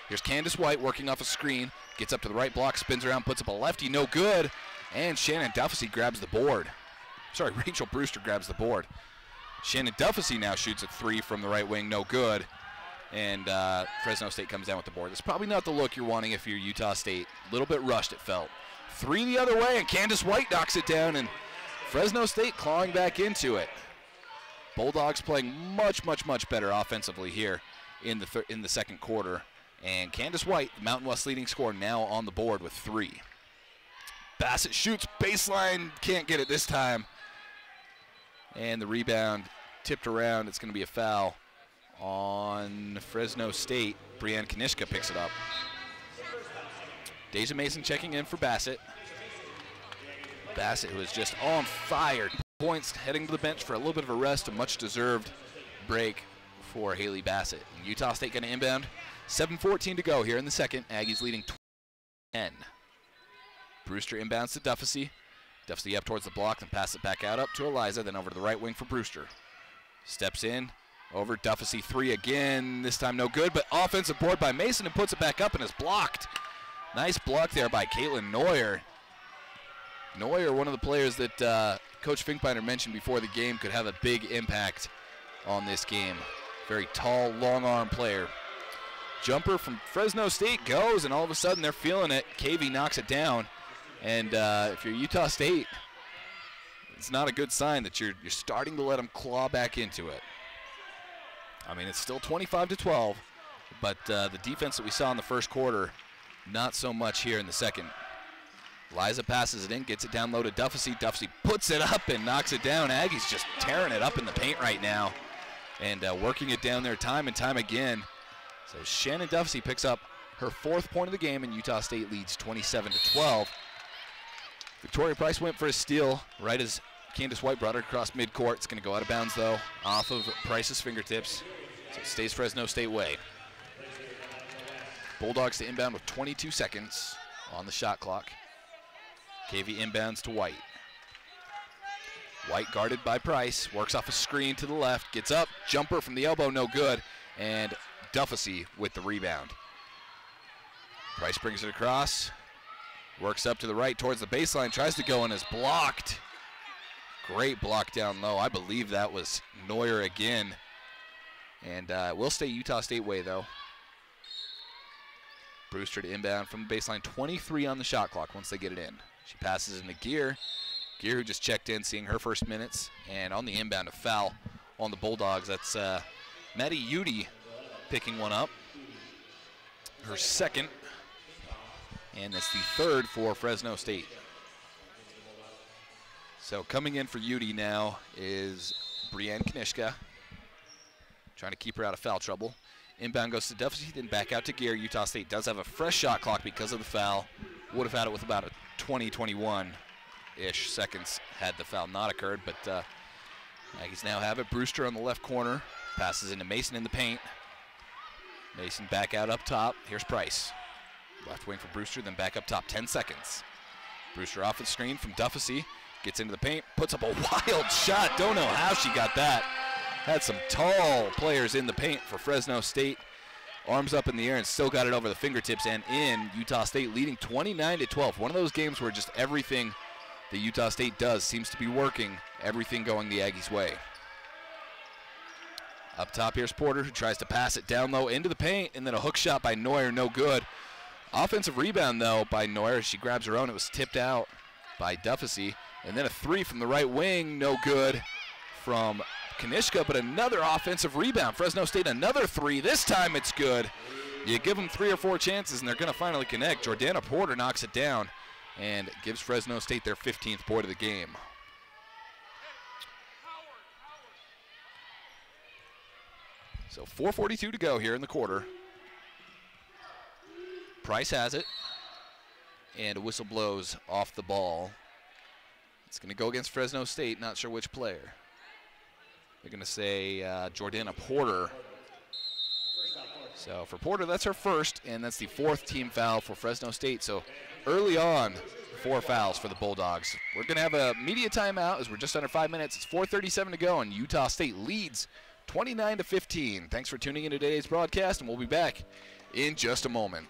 Here's Candace White working off a screen. Gets up to the right block, spins around, puts up a lefty, no good. And Shannon Duffsey grabs the board. Sorry, Rachel Brewster grabs the board. Shannon Duffsey now shoots a 3 from the right wing, no good. And Fresno State comes down with the board. It's probably not the look you're wanting if you're Utah State. A little bit rushed, it felt. 3 the other way, and Candace White knocks it down, and Fresno State clawing back into it. Bulldogs playing much, much, much better offensively here in the second quarter. And Candace White, the Mountain West leading scorer, now on the board with 3. Bassett shoots, baseline, can't get it this time. And the rebound tipped around. It's going to be a foul on Fresno State. Brianne Kanishka picks it up. Deja Mason checking in for Bassett. Bassett, who is just on fire. Points heading to the bench for a little bit of a rest, a much-deserved break for Haley Bassett. And Utah State going to inbound. 7:14 to go here in the second. Aggies leading 10. Brewster inbounds to Duffsey. Duffsey up towards the block, then passes it back out up to Eliza, then over to the right wing for Brewster. Steps in, over Duffsey, 3 again. This time no good, but offensive board by Mason and puts it back up and is blocked. Nice block there by Caitlin Neuer. Neuer, one of the players that Coach Finkbeiner mentioned before the game, could have a big impact on this game. Very tall, long-arm player. Jumper from Fresno State goes, and all of a sudden they're feeling it. KV knocks it down. And if you're Utah State, it's not a good sign that you're starting to let them claw back into it. I mean, it's still 25-12, but the defense that we saw in the first quarter, not so much here in the second. Liza passes it in, gets it down low to Duffsey. Duffsey puts it up and knocks it down. Aggie's just tearing it up in the paint right now and working it down there time and time again. So Shannon Duffsey picks up her 4th point of the game, and Utah State leads 27-12. Victoria Price went for a steal right as Candace White brought it across midcourt. It's going to go out of bounds, though, off of Price's fingertips. So it stays Fresno State way. Bulldogs to inbound with 22 seconds on the shot clock. KV inbounds to White. White guarded by Price, works off a screen to the left, gets up, jumper from the elbow, no good, and Duffesey with the rebound. Price brings it across, works up to the right towards the baseline, tries to go and is blocked. Great block down low. I believe that was Neuer again. And will stay Utah State way, though. Brewster to inbound from the baseline, 23 on the shot clock once they get it in. She passes into Gear. Gear, who just checked in, seeing her first minutes. And on the inbound, a foul on the Bulldogs. That's Maddie Udy picking one up. Her second. And that's the third for Fresno State. So coming in for Udy now is Brianne Knishka. Trying to keep her out of foul trouble. Inbound goes to Duffesey, then back out to Gear. Utah State does have a fresh shot clock because of the foul. Would have had it with about a 21-ish seconds had the foul not occurred, but Aggies now have it. Brewster on the left corner. Passes into Mason in the paint. Mason back out up top. Here's Price. Left wing for Brewster, then back up top, 10 seconds. Brewster off the screen from Duffesey. Gets into the paint, puts up a wild shot. Don't know how she got that. Had some tall players in the paint for Fresno State. Arms up in the air and still got it over the fingertips and in. Utah State leading 29-12. One of those games where just everything that Utah State does seems to be working. Everything going the Aggies' way. Up top, here's Porter, who tries to pass it down low into the paint, and then a hook shot by Neuer, no good. Offensive rebound, though, by Neuer. She grabs her own. It was tipped out by Duffesey. And then a three from the right wing, no good from Knishka, but another offensive rebound. Fresno State, another three. This time it's good. You give them 3 or 4 chances, and they're going to finally connect. Jordana Porter knocks it down and gives Fresno State their 15th point of the game. So 4:42 to go here in the quarter. Price has it, and a whistle blows off the ball. It's going to go against Fresno State, not sure which player. They're going to say Jordana Porter. So for Porter, that's her first, and that's the 4th team foul for Fresno State. So early on, 4 fouls for the Bulldogs. We're going to have a media timeout as we're just under 5 minutes. It's 4:37 to go, and Utah State leads 29-15. Thanks for tuning in to today's broadcast, and we'll be back in just a moment.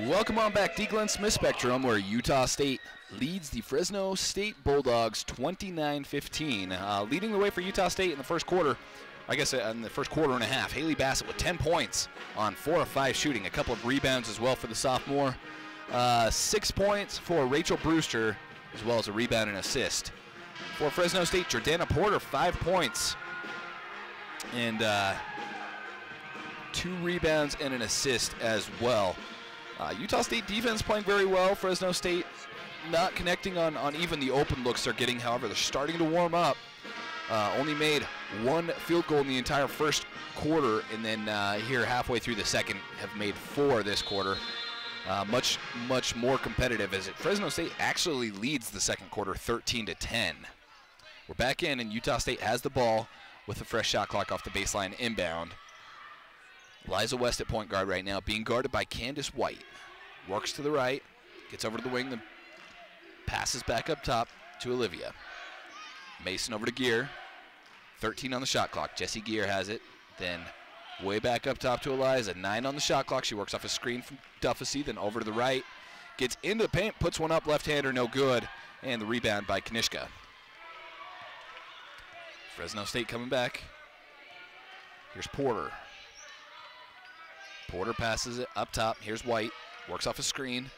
Welcome on back, Dee Glen Smith Spectrum, where Utah State leads the Fresno State Bulldogs 29-15. Leading the way for Utah State in the first quarter, I guess in the first quarter and a half. Haley Bassett with 10 points on 4 of 5 shooting. A couple of rebounds as well for the sophomore. 6 points for Rachel Brewster, as well as a rebound and assist. For Fresno State, Jordana Porter, 5 points. And 2 rebounds and an assist as well. Utah State defense playing very well. Fresno State not connecting on even the open looks they're getting. However, they're starting to warm up. Only made 1 field goal in the entire first quarter, and then here halfway through the second have made 4 this quarter. Much more competitive as Fresno State actually leads the second quarter 13-10. We're back in, and Utah State has the ball with a fresh shot clock off the baseline inbound. Liza West at point guard right now, being guarded by Candace White. Works to the right, gets over to the wing, then passes back up top to Olivia. Mason over to Gear. 13 on the shot clock. Jessie Gear has it. Then way back up top to Eliza. 9 on the shot clock. She works off a screen from Duffesey, then over to the right. Gets into the paint, puts one up, left-hander, no good. And the rebound by Knishka. Fresno State coming back. Here's Porter. Porter passes it up top. Here's White. Works off a screen.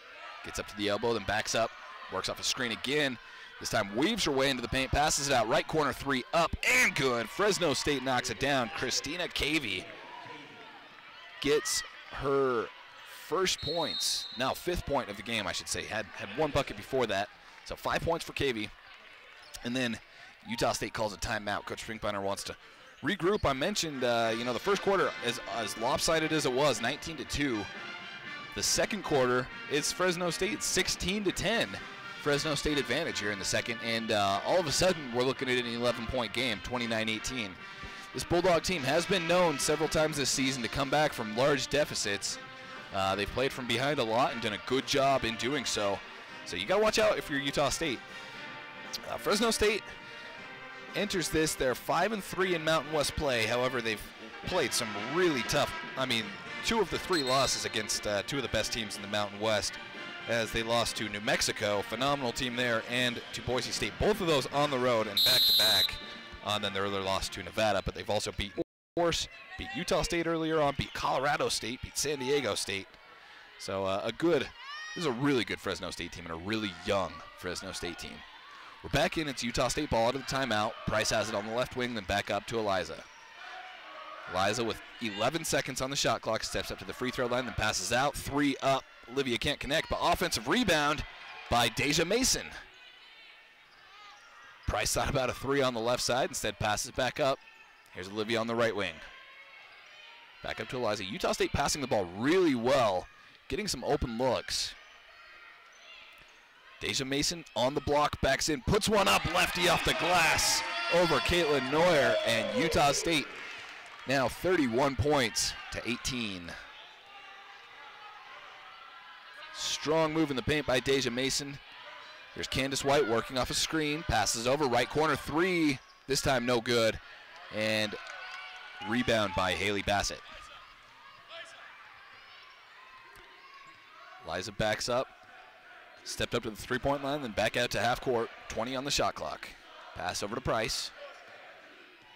Gets up to the elbow, then backs up. Works off a screen again. This time weaves her way into the paint. Passes it out. Right corner three. Up and good. Fresno State knocks it down. Christina Cavey gets her first points. Now 5th point of the game, I should say. Had 1 bucket before that. So 5 points for Cavey. And then Utah State calls a timeout. Coach Finkbeiner wants to regroup. I mentioned, the first quarter, as lopsided as it was, 19-2. The second quarter is Fresno State 16-10. Fresno State advantage here in the second, and all of a sudden we're looking at an 11-point game, 29-18. This Bulldog team has been known several times this season to come back from large deficits. They've played from behind a lot and done a good job in doing so. So you got to watch out if you're Utah State. Fresno State enters this. They're 5-3 in Mountain West play. However, they've played some really tough. 2 of the 3 losses against 2 of the best teams in the Mountain West, as they lost to New Mexico, phenomenal team there, and to Boise State. Both of those on the road and back-to-back. Then their other loss to Nevada, but they've also beat beat Utah State earlier on, beat Colorado State, beat San Diego State. So this is a really good Fresno State team and a really young Fresno State team. We're back in. It's Utah State ball out of the timeout. Price has it on the left wing, then back up to Eliza. Eliza with 11 seconds on the shot clock, steps up to the free throw line, then passes out. 3 up. Olivia can't connect, but offensive rebound by Deja Mason. Price thought about a 3 on the left side, instead passes back up. Here's Olivia on the right wing. Back up to Eliza. Utah State passing the ball really well, getting some open looks. Deja Mason on the block, backs in, puts one up, lefty off the glass over Caitlin Neuer, and Utah State now 31 points to 18. Strong move in the paint by Deja Mason. Here's Candace White working off a screen, passes over, right corner 3, this time no good, and rebound by Haley Bassett. Liza backs up, stepped up to the 3-point line, then back out to half court, 20 on the shot clock. Pass over to Price.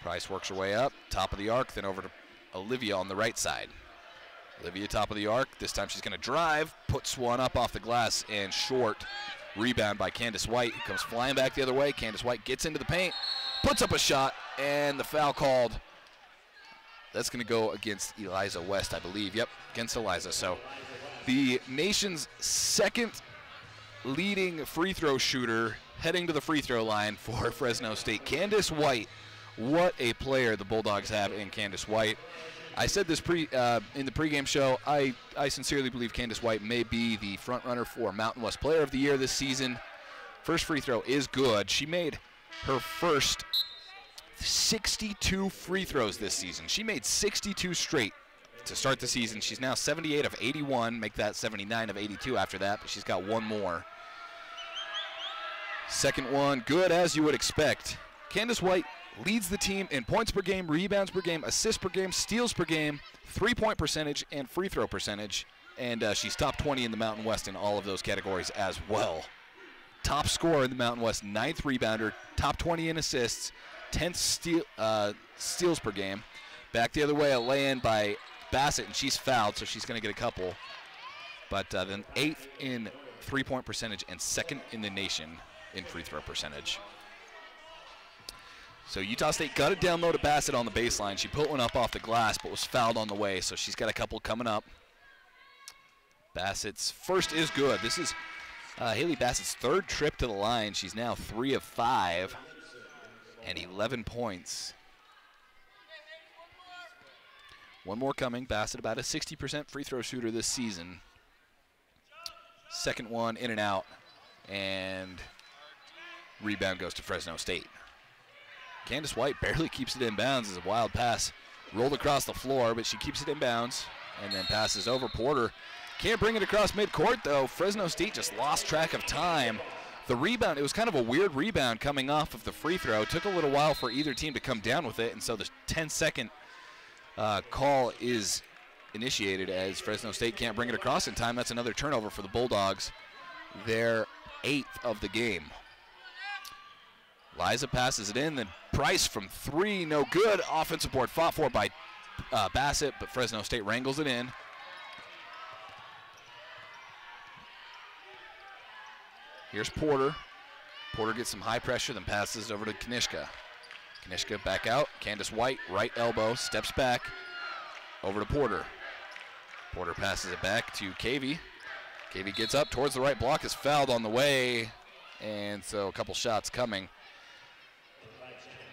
Price works her way up, top of the arc, then over to Olivia on the right side. Olivia top of the arc, this time she's gonna drive, puts one up off the glass and short. Rebound by Candace White, who comes flying back the other way. Candace White gets into the paint, puts up a shot, and the foul called. That's gonna go against Eliza West, I believe. Yep, against Eliza. So the nation's second leading free throw shooter heading to the free throw line for Fresno State. Candace White, what a player the Bulldogs have in Candace White. I said this in the pregame show, I sincerely believe Candace White may be the front runner for Mountain West Player of the Year this season. First free throw is good. She made her first 62 free throws this season. She made 62 straight to start the season. She's now 78 of 81, make that 79 of 82 after that, but she's got one more. Second one, good as you would expect. Candace White leads the team in points per game, rebounds per game, assists per game, steals per game, 3-point percentage, and free throw percentage. And she's top 20 in the Mountain West in all of those categories as well. Top scorer in the Mountain West, 9th rebounder, top 20 in assists, 10th steals per game. Back the other way, a lay-in by Bassett, and she's fouled, so she's going to get a couple. But then 8th in 3-point percentage and 2nd in the nation in free throw percentage. So Utah State got it down low to Bassett on the baseline. She put one up off the glass, but was fouled on the way, so she's got a couple coming up. Bassett's first is good. This is Haley Bassett's 3rd trip to the line. She's now 3 of 5 and 11 points. One more coming. Bassett about a 60% free throw shooter this season. Second one in and out, and rebound goes to Fresno State. Candace White barely keeps it in bounds as a wild pass rolled across the floor, but she keeps it in bounds and then passes over. Porter can't bring it across midcourt, though. Fresno State just lost track of time. The rebound, it was kind of a weird rebound coming off of the free throw. It took a little while for either team to come down with it, and so the 10-second call is initiated as Fresno State can't bring it across in time. That's another turnover for the Bulldogs. Their 8th of the game. Liza passes it in, then Price from 3, no good. Offensive board fought for by Bassett, but Fresno State wrangles it in. Here's Porter. Porter gets some high pressure, then passes over to Kanishka. Kanishka back out. Candace White, right elbow, steps back over to Porter. Porter passes it back to Cavey. Cavey gets up towards the right block, is fouled on the way, and so a couple shots coming.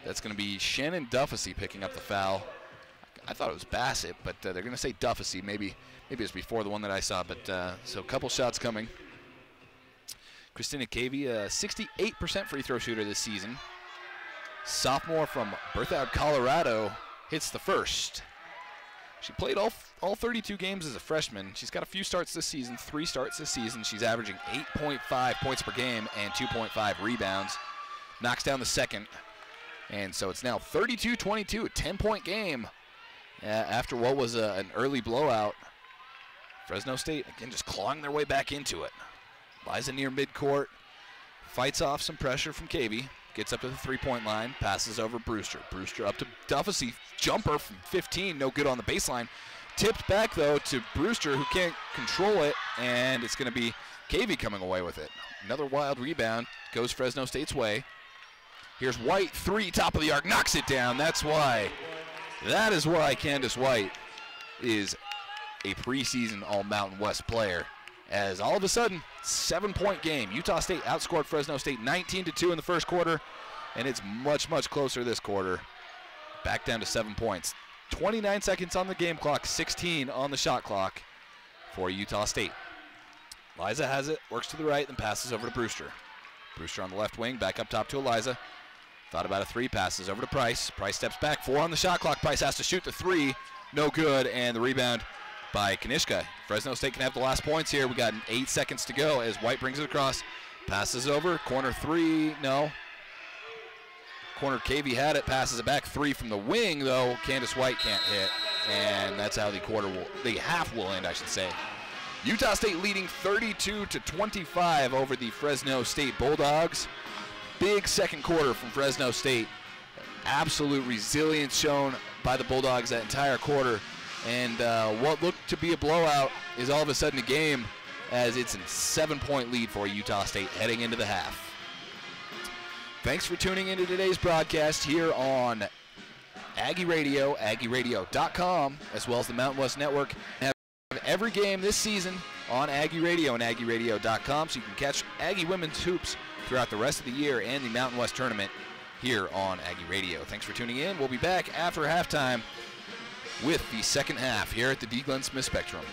That's going to be Shannon Duffasy picking up the foul. I thought it was Bassett, but they're going to say Duffasy. Maybe it's before the one that I saw, but so a couple shots coming. Christina Cavey, a 68% free throw shooter this season. Sophomore from Berthoud, Colorado, hits the first. She played all 32 games as a freshman. She's got a few starts this season, 3 starts this season. She's averaging 8.5 points per game and 2.5 rebounds. Knocks down the second. And so it's now 32-22, a 10-point game after what was an early blowout. Fresno State, again, just clawing their way back into it. Liza near midcourt, fights off some pressure from Cavey, gets up to the three-point line, passes over Brewster. Brewster up to Duffasy, jumper from 15, no good on the baseline. Tipped back, though, to Brewster, who can't control it, and it's going to be Cavey coming away with it. Another wild rebound goes Fresno State's way. Here's White, 3, top of the arc, knocks it down. That is why Candace White is a preseason All-Mountain West player. As all of a sudden, 7-point game. Utah State outscored Fresno State 19-2 in the first quarter, and it's much, much closer this quarter. Back down to 7 points. 29 seconds on the game clock, 16 on the shot clock for Utah State. Liza has it, works to the right, then passes over to Brewster. Brewster on the left wing, back up top to Eliza. Thought about a 3, passes over to Price. Price steps back, 4 on the shot clock. Price has to shoot the 3, no good, and the rebound by Kanishka. Fresno State can have the last points here. We got 8 seconds to go as White brings it across. Passes over, corner 3, no. Corner Cavey had it, passes it back, 3 from the wing, though. Candace White can't hit, and that's how the half will end, I should say. Utah State leading 32-25 over the Fresno State Bulldogs. Big second quarter from Fresno State. Absolute resilience shown by the Bulldogs that entire quarter. And what looked to be a blowout is all of a sudden a game, as it's a 7-point lead for Utah State heading into the half. Thanks for tuning into today's broadcast here on Aggie Radio, AggieRadio.com, as well as the Mountain West Network. Have every game this season on Aggie Radio and AggieRadio.com, so you can catch Aggie women's hoops throughout the rest of the year and the Mountain West Tournament here on Aggie Radio. Thanks for tuning in. We'll be back after halftime with the second half here at the Dee Glen Smith Spectrum.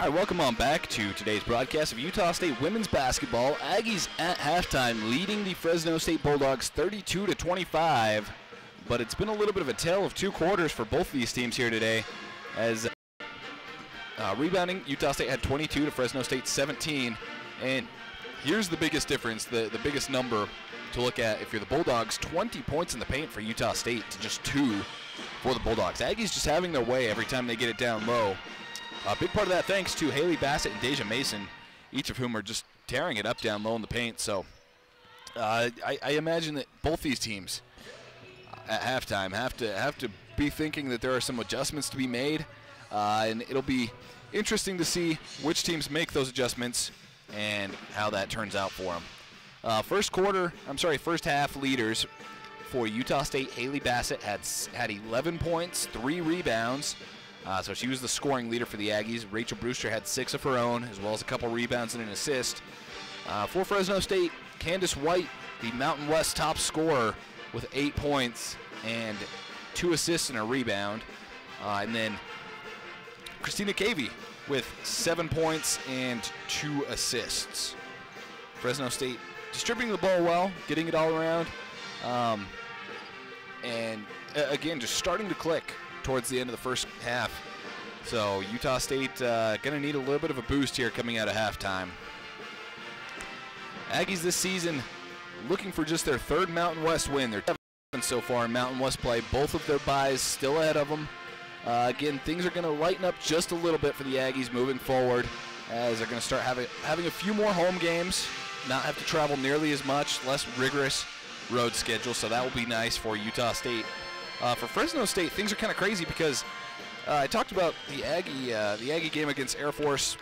All right, welcome on back to today's broadcast of Utah State women's basketball. Aggies at halftime leading the Fresno State Bulldogs 32-25, but it's been a little bit of a tale of two quarters for both of these teams here today. As rebounding, Utah State had 22 to Fresno State 17, and here's the biggest difference, the biggest number to look at if you're the Bulldogs: 20 points in the paint for Utah State to just 2 for the Bulldogs. Aggies just having their way every time they get it down low. A big part of that thanks to Haley Bassett and Deja Mason, each of whom are just tearing it up down low in the paint. So I imagine that both these teams at halftime have to be thinking that there are some adjustments to be made, and it'll be interesting to see which teams make those adjustments and how that turns out for them. First half leaders for Utah State: Haley Bassett had 11 points, 3 rebounds. So she was the scoring leader for the Aggies. Rachel Brewster had 6 of her own, as well as a couple rebounds and an assist. For Fresno State, Candace White, the Mountain West top scorer, with 8 points and 2 assists and a rebound. And then Christina Cavey with 7 points and 2 assists. Fresno State distributing the ball well, getting it all around. And again, just starting to click towards the end of the first half. So Utah State going to need a little bit of a boost here coming out of halftime. Aggies this season looking for just their 3rd Mountain West win. They're 7 so far in Mountain West play. Both of their byes still ahead of them. Again, things are going to lighten up just a little bit for the Aggies moving forward, as they're going to start having a few more home games, not have to travel nearly as much, less rigorous road schedule. So that will be nice for Utah State. For Fresno State, things are kind of crazy because I talked about the Aggie game against Air Force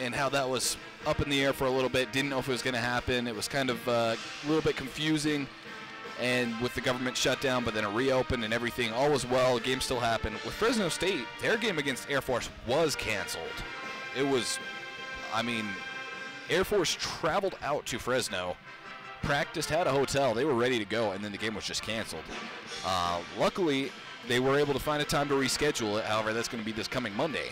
and how that was up in the air for a little bit. Didn't know if it was going to happen. It was kind of a little bit confusing, and with the government shutdown, but then it reopened and everything, all was well. The game still happened. With Fresno State, their game against Air Force was canceled. It was, Air Force traveled out to Fresno, practiced, had a hotel, they were ready to go, and then the game was just canceled. Luckily, they were able to find a time to reschedule it. However, that's going to be this coming Monday.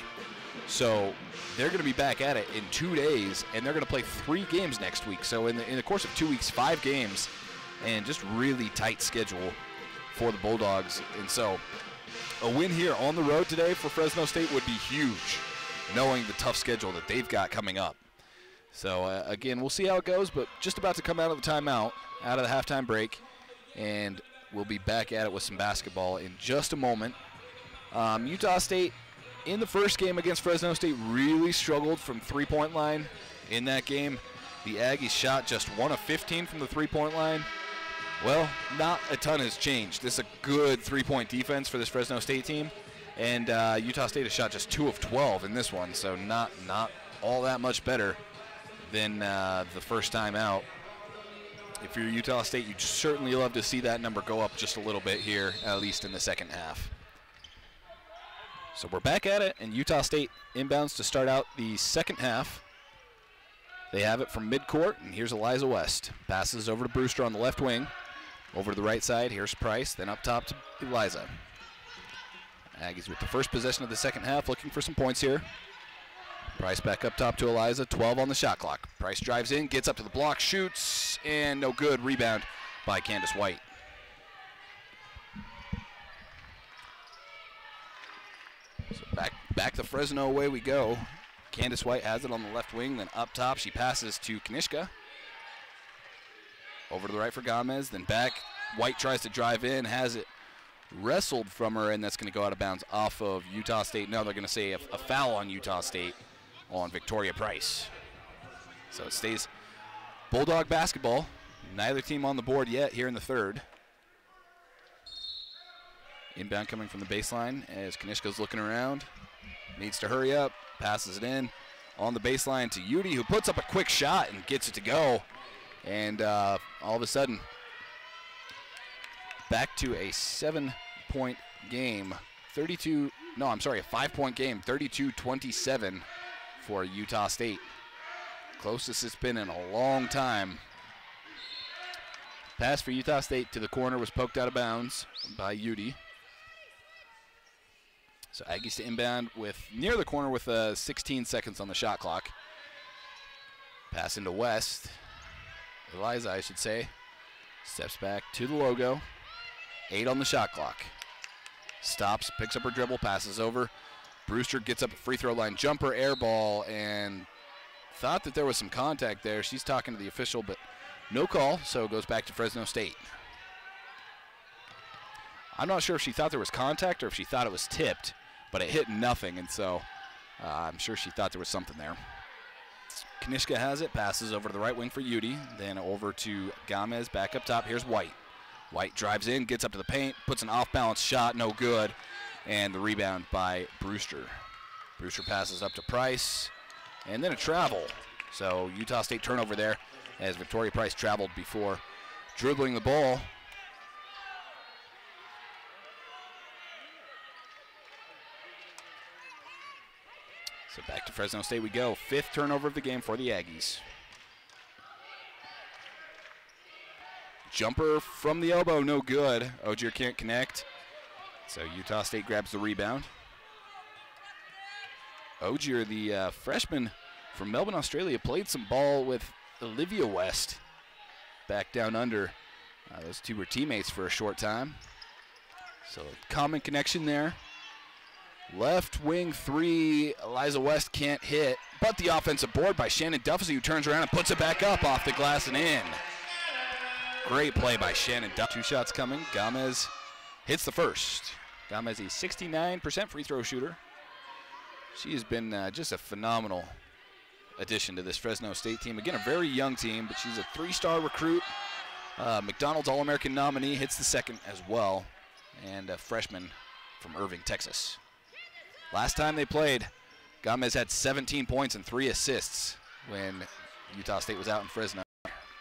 So they're going to be back at it in 2 days, and they're going to play 3 games next week. So in the course of 2 weeks, 5 games, and just really tight schedule for the Bulldogs. And so a win here on the road today for Fresno State would be huge, knowing the tough schedule that they've got coming up. So, again, we'll see how it goes, but just about to come out of the timeout, out of the halftime break, and we'll be back at it with some basketball in just a moment. Utah State, in the first game against Fresno State, really struggled from three-point line in that game. The Aggies shot just 1 of 15 from the three-point line. Well, not a ton has changed. This is a good three-point defense for this Fresno State team, and Utah State has shot just 2 of 12 in this one, so not all that much better than the first time out. If you're Utah State, you'd certainly love to see that number go up just a little bit here, at least in the second half. So we're back at it, and Utah State inbounds to start out the second half. They have it from midcourt, and here's Eliza West. Passes over to Brewster on the left wing. Over to the right side, here's Price, then up top to Eliza. Aggies with the first possession of the second half, looking for some points here. Price back up top to Eliza, 12 on the shot clock. Price drives in, gets up to the block, shoots, and no good. Rebound by Candace White. So back the Fresno way we go. Candace White has it on the left wing, then up top she passes to Kanishka. Over to the right for Gomez, then back. White tries to drive in, has it wrestled from her, and that's going to go out of bounds off of Utah State. No, they're going to say a foul on Utah State on Victoria Price. So it stays Bulldog basketball. Neither team on the board yet here in the third. Inbound coming from the baseline as Kanishka's looking around. Needs to hurry up, passes it in on the baseline to Udi, who puts up a quick shot and gets it to go. And all of a sudden, back to a 7-point game. A 5-point game, 32-27 for Utah State. Closest it's been in a long time. Pass for Utah State to the corner was poked out of bounds by Udi. So Aggies to inbound with near the corner with 16 seconds on the shot clock. Pass into West. Eliza, I should say. Steps back to the logo. 8 on the shot clock. Stops, picks up her dribble, passes over. Brewster gets up a free throw line jumper, air ball, and thought that there was some contact there. She's talking to the official, but no call, so it goes back to Fresno State. I'm not sure if she thought there was contact or if she thought it was tipped, but it hit nothing, and so I'm sure she thought there was something there. Kanishka has it, passes over to the right wing for Udi, then over to Gomez, back up top. Here's White. White drives in, gets up to the paint, puts an off-balance shot, no good, and the rebound by Brewster. Brewster passes up to Price, and then a travel. So Utah State turnover there as Victoria Price traveled before dribbling the ball. So back to Fresno State we go. 5th turnover of the game for the Aggies. Jumper from the elbow, no good. Ogier can't connect. So Utah State grabs the rebound. Ogier, the freshman from Melbourne, Australia, played some ball with Olivia West back down under. Those two were teammates for a short time. So common connection there. Left wing 3, Eliza West can't hit, but the offensive board by Shannon Duffy, who turns around and puts it back up off the glass and in. Great play by Shannon Duffy. 2 shots coming. Gomez hits the first. Gomez, a 69% free throw shooter. She has been just a phenomenal addition to this Fresno State team. Again, a very young team, but she's a 3-star recruit. McDonald's All-American nominee, hits the second as well, and a freshman from Irving, Texas. Last time they played, Gomez had 17 points and 3 assists when Utah State was out in Fresno.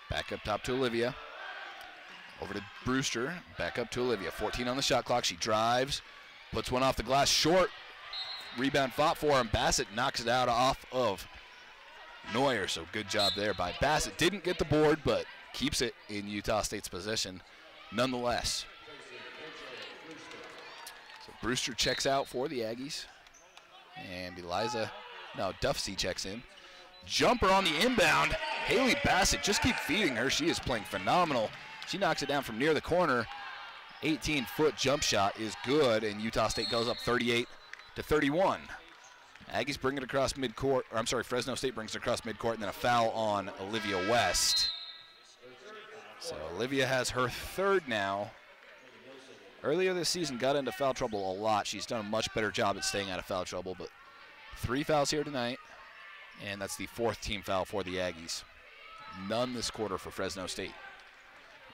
Back up top to Olivia. Over to Brewster, back up to Olivia. 14 on the shot clock. She drives, puts one off the glass short. Rebound fought for him. Bassett knocks it out off of Neuer, so good job there by Bassett. Didn't get the board, but keeps it in Utah State's possession nonetheless. So Brewster checks out for the Aggies. And Duffy checks in. Jumper on the inbound. Haley Bassett, just keep feeding her. She is playing phenomenal. She knocks it down from near the corner. 18-foot jump shot is good, and Utah State goes up 38-31. Aggies bring it across midcourt, or I'm sorry, Fresno State brings it across midcourt, and then a foul on Olivia West. So Olivia has her 3rd now. Earlier this season, got into foul trouble a lot. She's done a much better job at staying out of foul trouble, but 3 fouls here tonight, and that's the 4th team foul for the Aggies. None this quarter for Fresno State.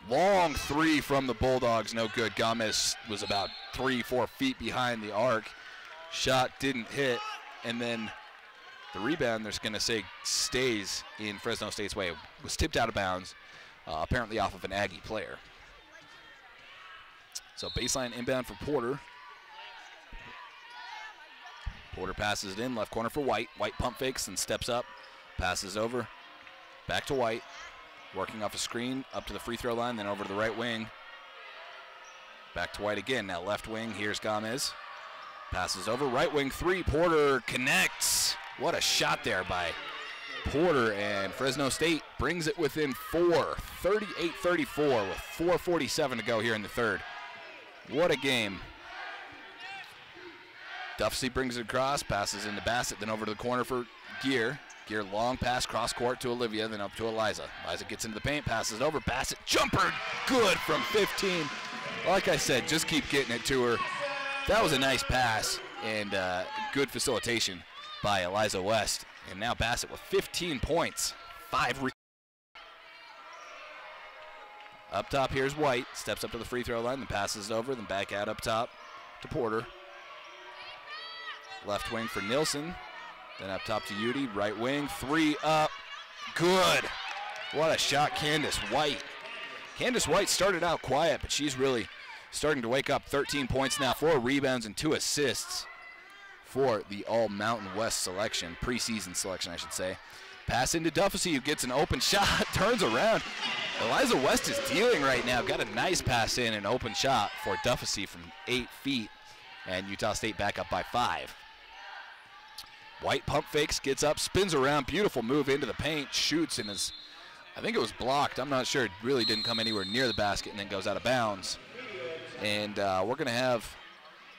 Long 3 from the Bulldogs, no good. Gomez was about 3-4 feet behind the arc. Shot didn't hit, and then the rebound, they're going to say, stays in Fresno State's way. It was tipped out of bounds, apparently off of an Aggie player. So baseline inbound for Porter. Porter passes it in, left corner for White. White pump fakes and steps up, passes over, back to White. Working off a screen, up to the free throw line, then over to the right wing. Back to White again, now left wing, here's Gomez. Passes over, right wing 3, Porter connects. What a shot there by Porter, and Fresno State brings it within 4, 38-34 with 4:47 to go here in the 3rd. What a game. Duffy brings it across, passes into Bassett, then over to the corner for Gear. Gear long pass, cross court to Olivia, then up to Eliza. Eliza gets into the paint, passes it over. Bassett, jumper, good from 15. Like I said, just keep getting it to her. That was a nice pass and good facilitation by Eliza West. And now Bassett with 15 points, 5 Up top, here's White. Steps up to the free throw line, then passes it over, then back out up top to Porter. Left wing for Nilsson. Then up top to Udi. Right wing, 3 up. Good. What a shot, Candace White. Candace White started out quiet, but she's really starting to wake up. 13 points now, 4 rebounds and 2 assists for the All-Mountain West selection, preseason selection, I should say. Pass into Duffy, who gets an open shot, turns around. Eliza West is dealing right now. Got a nice pass in, an open shot for Duffy from 8 feet. and Utah State back up by 5. White pump fakes, gets up, spins around, beautiful move into the paint, shoots, and I think it was blocked. I'm not sure. It really didn't come anywhere near the basket and then goes out of bounds. And we're going to have,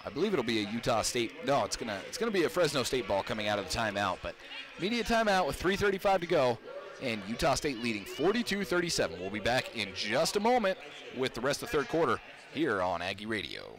I believe it'll be a Utah State. No, it's gonna be a Fresno State ball coming out of the timeout. But immediate timeout with 3:35 to go, and Utah State leading 42-37. We'll be back in just a moment with the rest of the third quarter here on Aggie Radio.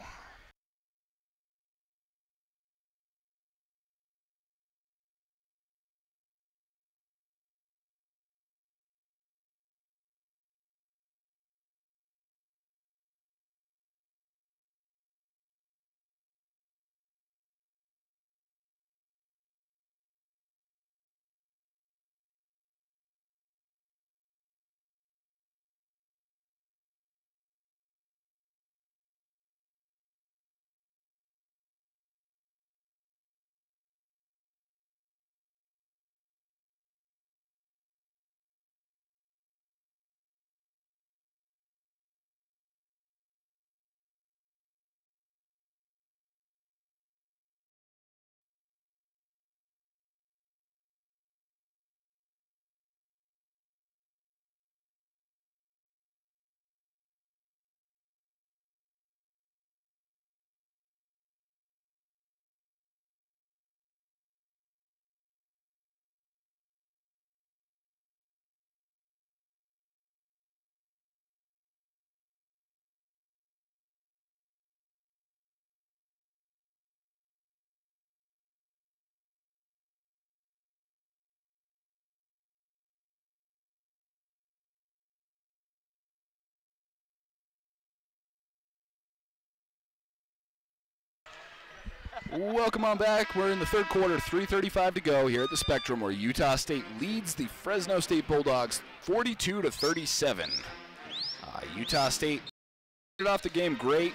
Welcome on back. We're in the third quarter, 3:35 to go here at the Spectrum, where Utah State leads the Fresno State Bulldogs 42-37. Utah State started off the game great,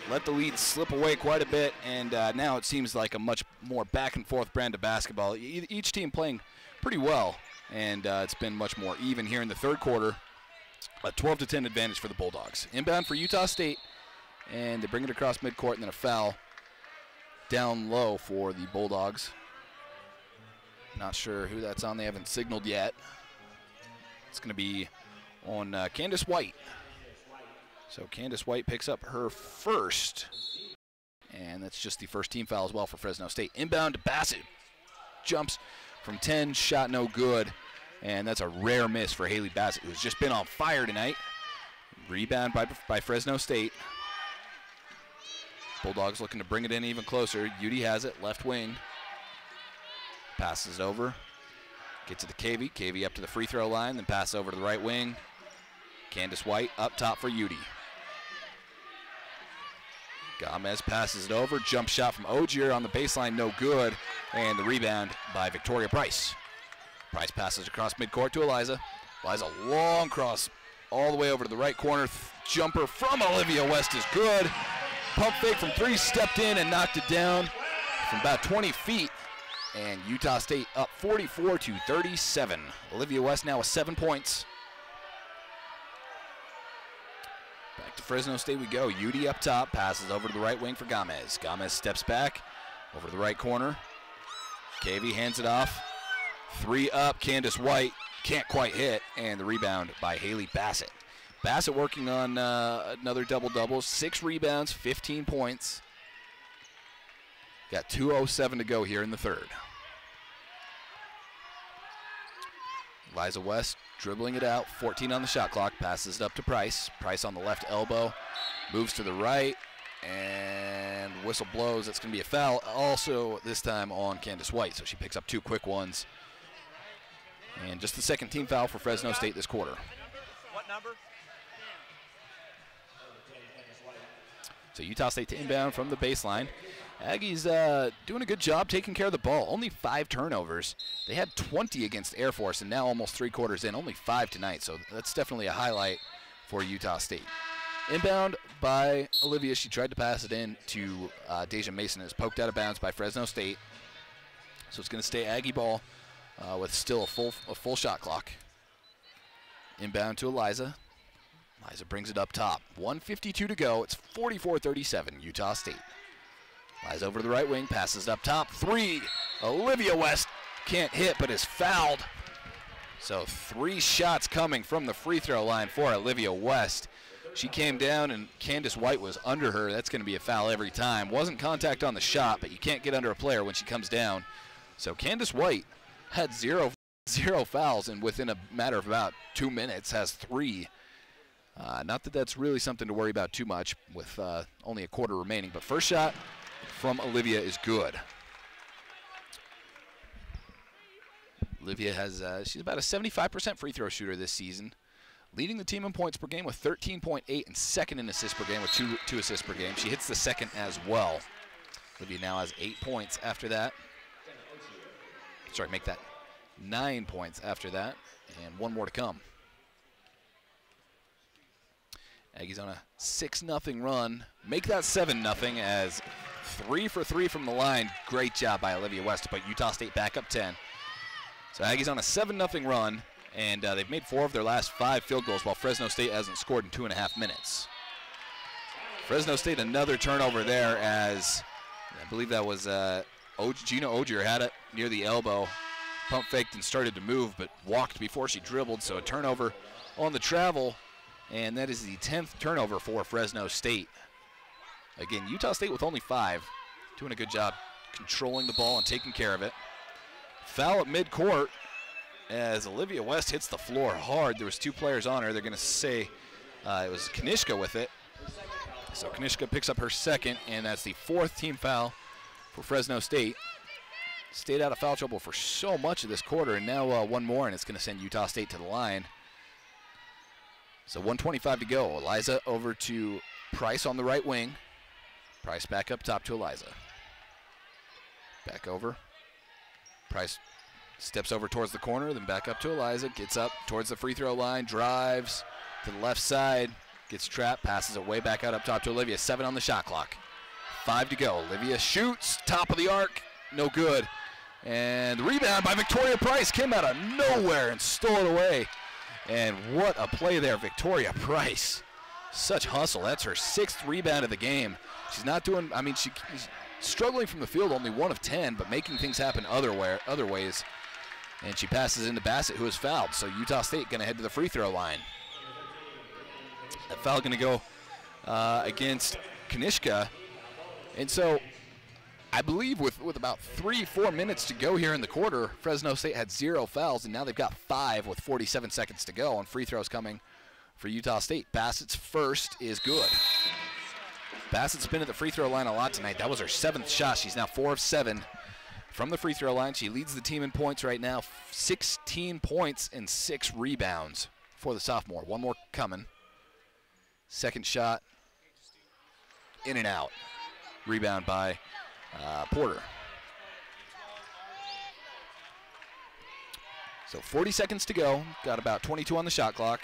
let the lead slip away quite a bit, and now it seems like a much more back-and-forth brand of basketball. Each team playing pretty well, and it's been much more even here in the third quarter. A 12-10 advantage for the Bulldogs. Inbound for Utah State, and they bring it across midcourt, and then a foul down low for the Bulldogs. Not sure who that's on. They haven't signaled yet. It's going to be on Candace White. So Candace White picks up her first. And that's just the first team foul as well for Fresno State. Inbound to Bassett. Jumps from 10, shot no good. And that's a rare miss for Haley Bassett, who's just been on fire tonight. Rebound by Fresno State. Bulldogs looking to bring it in even closer. Udi has it, left wing. Passes over. Get to the KV. KV up to the free throw line, then pass over to the right wing. Candace White up top for Udi. Gomez passes it over. Jump shot from Ogier on the baseline, no good. And the rebound by Victoria Price. Price passes across midcourt to Eliza. Eliza, long cross all the way over to the right corner. Jumper from Olivia West is good. Pump fake from 3, stepped in and knocked it down from about 20 feet. And Utah State up 44-37. Olivia West now with 7 points. Back to Fresno State we go. Udi up top, passes over to the right wing for Gomez. Gomez steps back over to the right corner. KV hands it off. 3 up, Candace White can't quite hit, and the rebound by Haley Bassett. Bassett working on another double-double, 6 rebounds, 15 points. Got 2:07 to go here in the third. Eliza West dribbling it out, 14 on the shot clock, passes it up to Price. Price on the left elbow, moves to the right, and whistle blows. It's going to be a foul, also this time on Candace White, so she picks up 2 quick ones. And just the second team foul for Fresno State this quarter. What number? So Utah State to inbound from the baseline. Aggies doing a good job taking care of the ball. Only 5 turnovers. They had 20 against Air Force, and now almost 3 quarters in, only 5 tonight. So that's definitely a highlight for Utah State. Inbound by Olivia. She tried to pass it in to Deja Mason. It's poked out of bounds by Fresno State. So it's going to stay Aggie ball with still a full shot clock. Inbound to Eliza. Eliza brings it up top. 1:52 to go. It's 44-37, Utah State. Lies over to the right wing, passes up top. 3. Olivia West can't hit but is fouled. So 3 shots coming from the free throw line for Olivia West. She came down and Candace White was under her. That's going to be a foul every time. Wasn't contact on the shot, but you can't get under a player when she comes down. So Candace White had zero fouls, and within a matter of about 2 minutes has 3. Not that that's really something to worry about too much with only a quarter remaining, but first shot from Olivia is good. Olivia has, she's about a 75% free throw shooter this season, leading the team in points per game with 13.8 and second in assists per game with two assists per game. She hits the second as well. Olivia now has 8 points after that. Sorry, make that 9 points after that, and 1 more to come. Aggies on a 6-0 run. Make that 7-0 as 3 for 3 from the line. Great job by Olivia West to put Utah State back up 10. So Aggies on a 7-0 run, and they've made 4 of their last 5 field goals, while Fresno State hasn't scored in 2.5 minutes. Fresno State another turnover there, as I believe that was Gina Ogier had it near the elbow. Pump faked and started to move, but walked before she dribbled, so a turnover on the travel, and that is the 10th turnover for Fresno State. Again, Utah State with only 5, doing a good job controlling the ball and taking care of it. Foul at midcourt as Olivia West hits the floor hard. There was 2 players on her. They're going to say it was Kanishka with it. So Kanishka picks up her second, and that's the 4th team foul for Fresno State. Stayed out of foul trouble for so much of this quarter, and now 1 more, and it's going to send Utah State to the line. So 1:25 to go. Eliza over to Price on the right wing. Price back up top to Eliza. Back over. Price steps over towards the corner, then back up to Eliza. Gets up towards the free throw line, drives to the left side, gets trapped, passes it way back out up top to Olivia. 7 on the shot clock. 5 to go. Olivia shoots, top of the arc, no good. And the rebound by Victoria Price came out of nowhere and stole it away. And what a play there, Victoria Price. Such hustle. That's her 6th rebound of the game. She's not doing, I mean, she's struggling from the field, only 1 of 10, but making things happen other ways. And she passes into Bassett, who is fouled. So Utah State going to head to the free throw line. That foul going to go against Kanishka. And so I believe with about 3-4 minutes to go here in the quarter, Fresno State had 0 fouls, and now they've got 5 with 47 seconds to go, and free throws coming for Utah State. Bassett's first is good. Bassett's been at the free throw line a lot tonight. That was her 7th shot. She's now 4 of 7 from the free throw line. She leads the team in points right now, 16 points and 6 rebounds for the sophomore. 1 more coming. Second shot, in and out. Rebound by Porter. So 40 seconds to go. Got about 22 on the shot clock.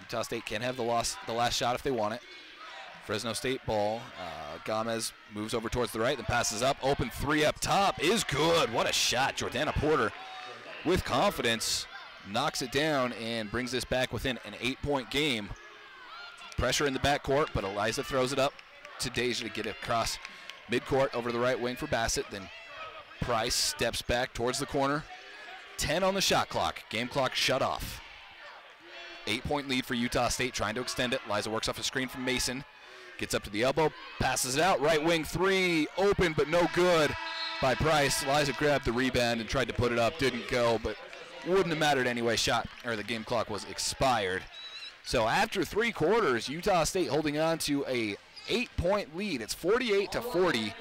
Utah State can have the last shot if they want it. Fresno State ball. Gomez moves over towards the right, then passes up. Open 3 up top is good. What a shot. Jordana Porter with confidence knocks it down and brings this back within an 8-point game. Pressure in the backcourt, but Eliza throws it up to Deja to get it across midcourt over the right wing for Bassett. Then Price steps back towards the corner. 10 on the shot clock. Game clock shut off. 8-point lead for Utah State, trying to extend it. Eliza works off a screen from Mason. Gets up to the elbow, passes it out. Right wing 3, open but no good by Price. Eliza grabbed the rebound and tried to put it up. Didn't go, but wouldn't have mattered anyway. The game clock was expired. So after 3 quarters, Utah State holding on to a 8-point lead. It's 48-40.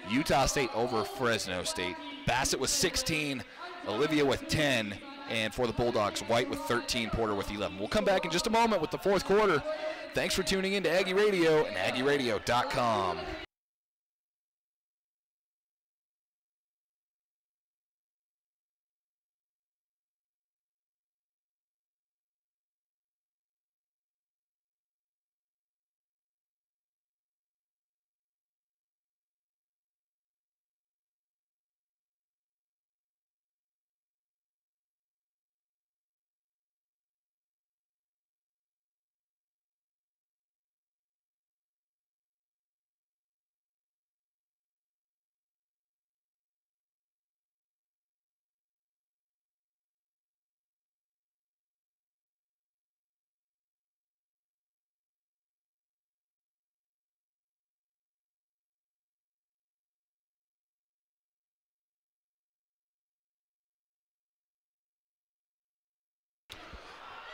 Utah State over Fresno State. Bassett with 16, Olivia with 10, and for the Bulldogs, White with 13, Porter with 11. We'll come back in just a moment with the 4th quarter. Thanks for tuning in to Aggie Radio and AggieRadio.com.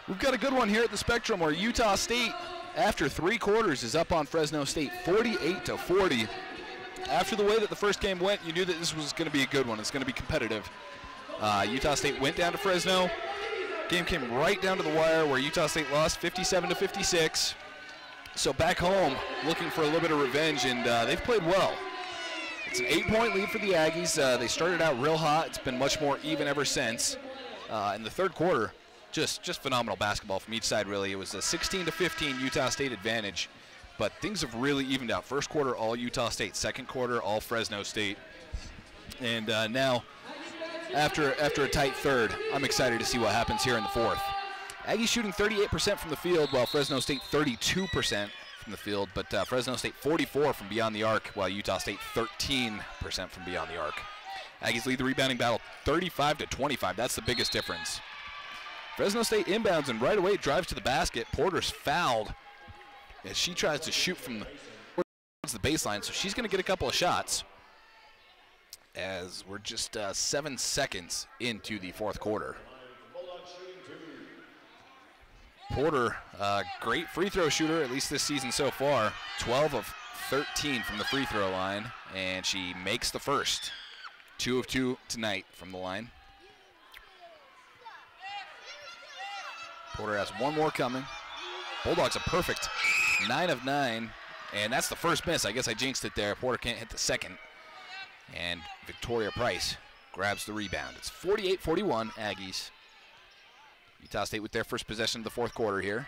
We've got a good one here at the Spectrum where Utah State, after 3 quarters, is up on Fresno State 48-40. After the way that the first game went, you knew that this was going to be a good one. It's going to be competitive. Utah State went down to Fresno. Game came right down to the wire where Utah State lost 57-56. So back home, looking for a little bit of revenge, and they've played well. It's an 8-point lead for the Aggies. They started out real hot. It's been much more even ever since. In the third quarter, just phenomenal basketball from each side, really. It was a 16-15 Utah State advantage, but things have really evened out. First quarter, all Utah State. Second quarter, all Fresno State. And now, after a tight third, I'm excited to see what happens here in the fourth. Aggies shooting 38% from the field, while Fresno State 32% from the field, but Fresno State 44 from beyond the arc, while Utah State 13% from beyond the arc. Aggies lead the rebounding battle 35-25. That's the biggest difference. Fresno State inbounds and right away drives to the basket. Porter's fouled as she tries to shoot from the baseline, so she's going to get a couple of shots as we're just 7 seconds into the fourth quarter. Porter, great free throw shooter, at least this season so far. 12 of 13 from the free throw line, and she makes the first. 2 of 2 tonight from the line. Porter has one more coming. Bulldogs a perfect 9 of 9, and that's the first miss. I guess I jinxed it there. Porter can't hit the second. And Victoria Price grabs the rebound. It's 48-41 Aggies. Utah State with their first possession of the fourth quarter here.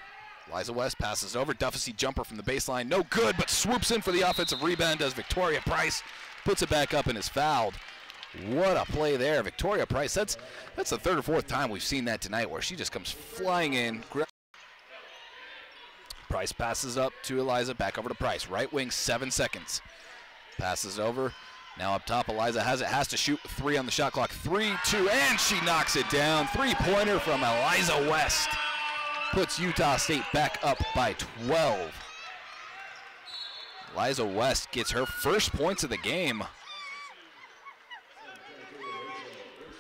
Liza West passes over. Duffy jumper from the baseline. No good, but swoops in for the offensive rebound as Victoria Price puts it back up and is fouled. What a play there. Victoria Price, that's the third or fourth time we've seen that tonight where she just comes flying in. Price passes up to Eliza, back over to Price. Right wing, 7 seconds. Passes over. Now up top, Eliza has to shoot 3 on the shot clock. 3-2, and she knocks it down. 3-pointer from Eliza West. Puts Utah State back up by 12. Eliza West gets her first points of the game.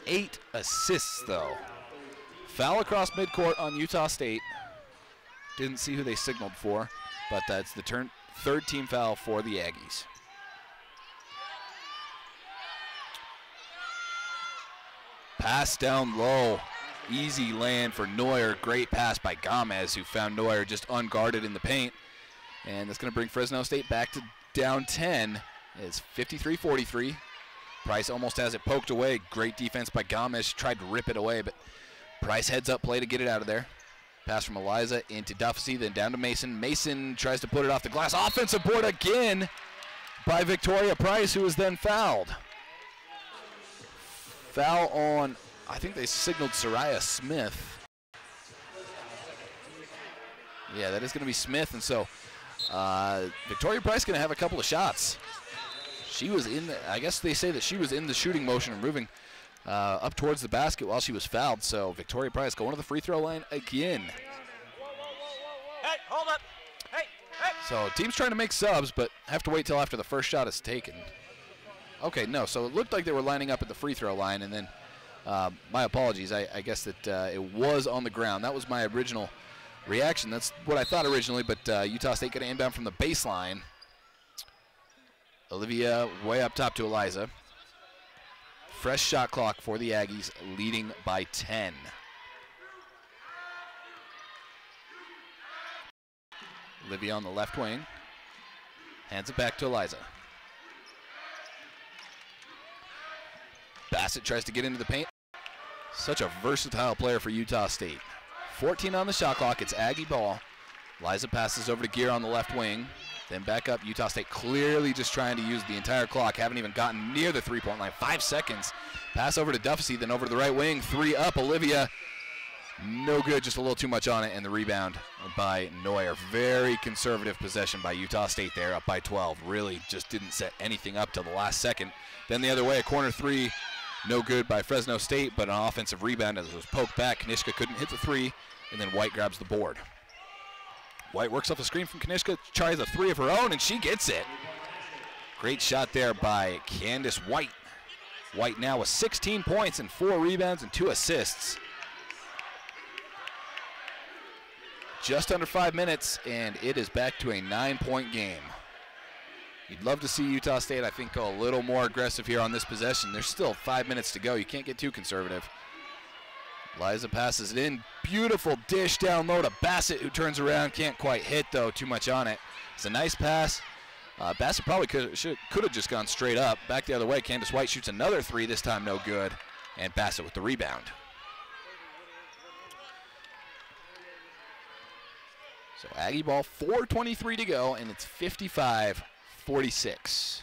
8 assists, though. Foul across midcourt on Utah State. Didn't see who they signaled for, but that's the third team foul for the Aggies. Pass down low. Easy land for Neuer. Great pass by Gomez, who found Neuer just unguarded in the paint. And that's going to bring Fresno State back to down 10. It's 53-43. Price almost has it poked away. Great defense by Gomez. Tried to rip it away, but Price heads up play to get it out of there. Pass from Eliza into Duffy, then down to Mason. Mason tries to put it off the glass. Offensive board again by Victoria Price, who is then fouled. Foul on, I think they signaled Soraya Smith. Yeah, that is going to be Smith, and so Victoria Price going to have a couple of shots. She was in, I guess they say that she was in the shooting motion and moving up towards the basket while she was fouled. So Victoria Price going to the free throw line again. Hey, hold up. Hey, hey. So team's trying to make subs, but have to wait till after the first shot is taken. Okay, no, so it looked like they were lining up at the free throw line, and then my apologies. I guess that it was on the ground. That was my original reaction. That's what I thought originally, but Utah State got an inbound from the baseline. Olivia way up top to Eliza. Fresh shot clock for the Aggies, leading by 10. Olivia on the left wing. Hands it back to Eliza. Bassett tries to get into the paint. Such a versatile player for Utah State. 14 on the shot clock. It's Aggie ball. Eliza passes over to Gear on the left wing. Then back up. Utah State clearly just trying to use the entire clock. Haven't even gotten near the three-point line. 5 seconds. Pass over to Duffy, then over to the right wing. 3 up. Olivia. No good. Just a little too much on it. And the rebound by Neuer. Very conservative possession by Utah State there. Up by 12. Really just didn't set anything up till the last second. Then the other way. A corner 3. No good by Fresno State, but an offensive rebound as it was poked back. Kanishka couldn't hit the 3, and then White grabs the board. White works off a screen from Kanishka, tries a 3 of her own, and she gets it. Great shot there by Candace White. White now with 16 points and 4 rebounds and 2 assists. just under 5 minutes, and it is back to a 9-point game. You'd love to see Utah State, I think, go a little more aggressive here on this possession. There's still 5 minutes to go. You can't get too conservative. Liza passes it in. Beautiful dish down low to Bassett, who turns around. Can't quite hit, though. Too much on it. It's a nice pass. Bassett probably could have just gone straight up. Back the other way. Candace White shoots another three. This time no good. And Bassett with the rebound. So Aggie ball, 4:23 to go, and it's 55-46.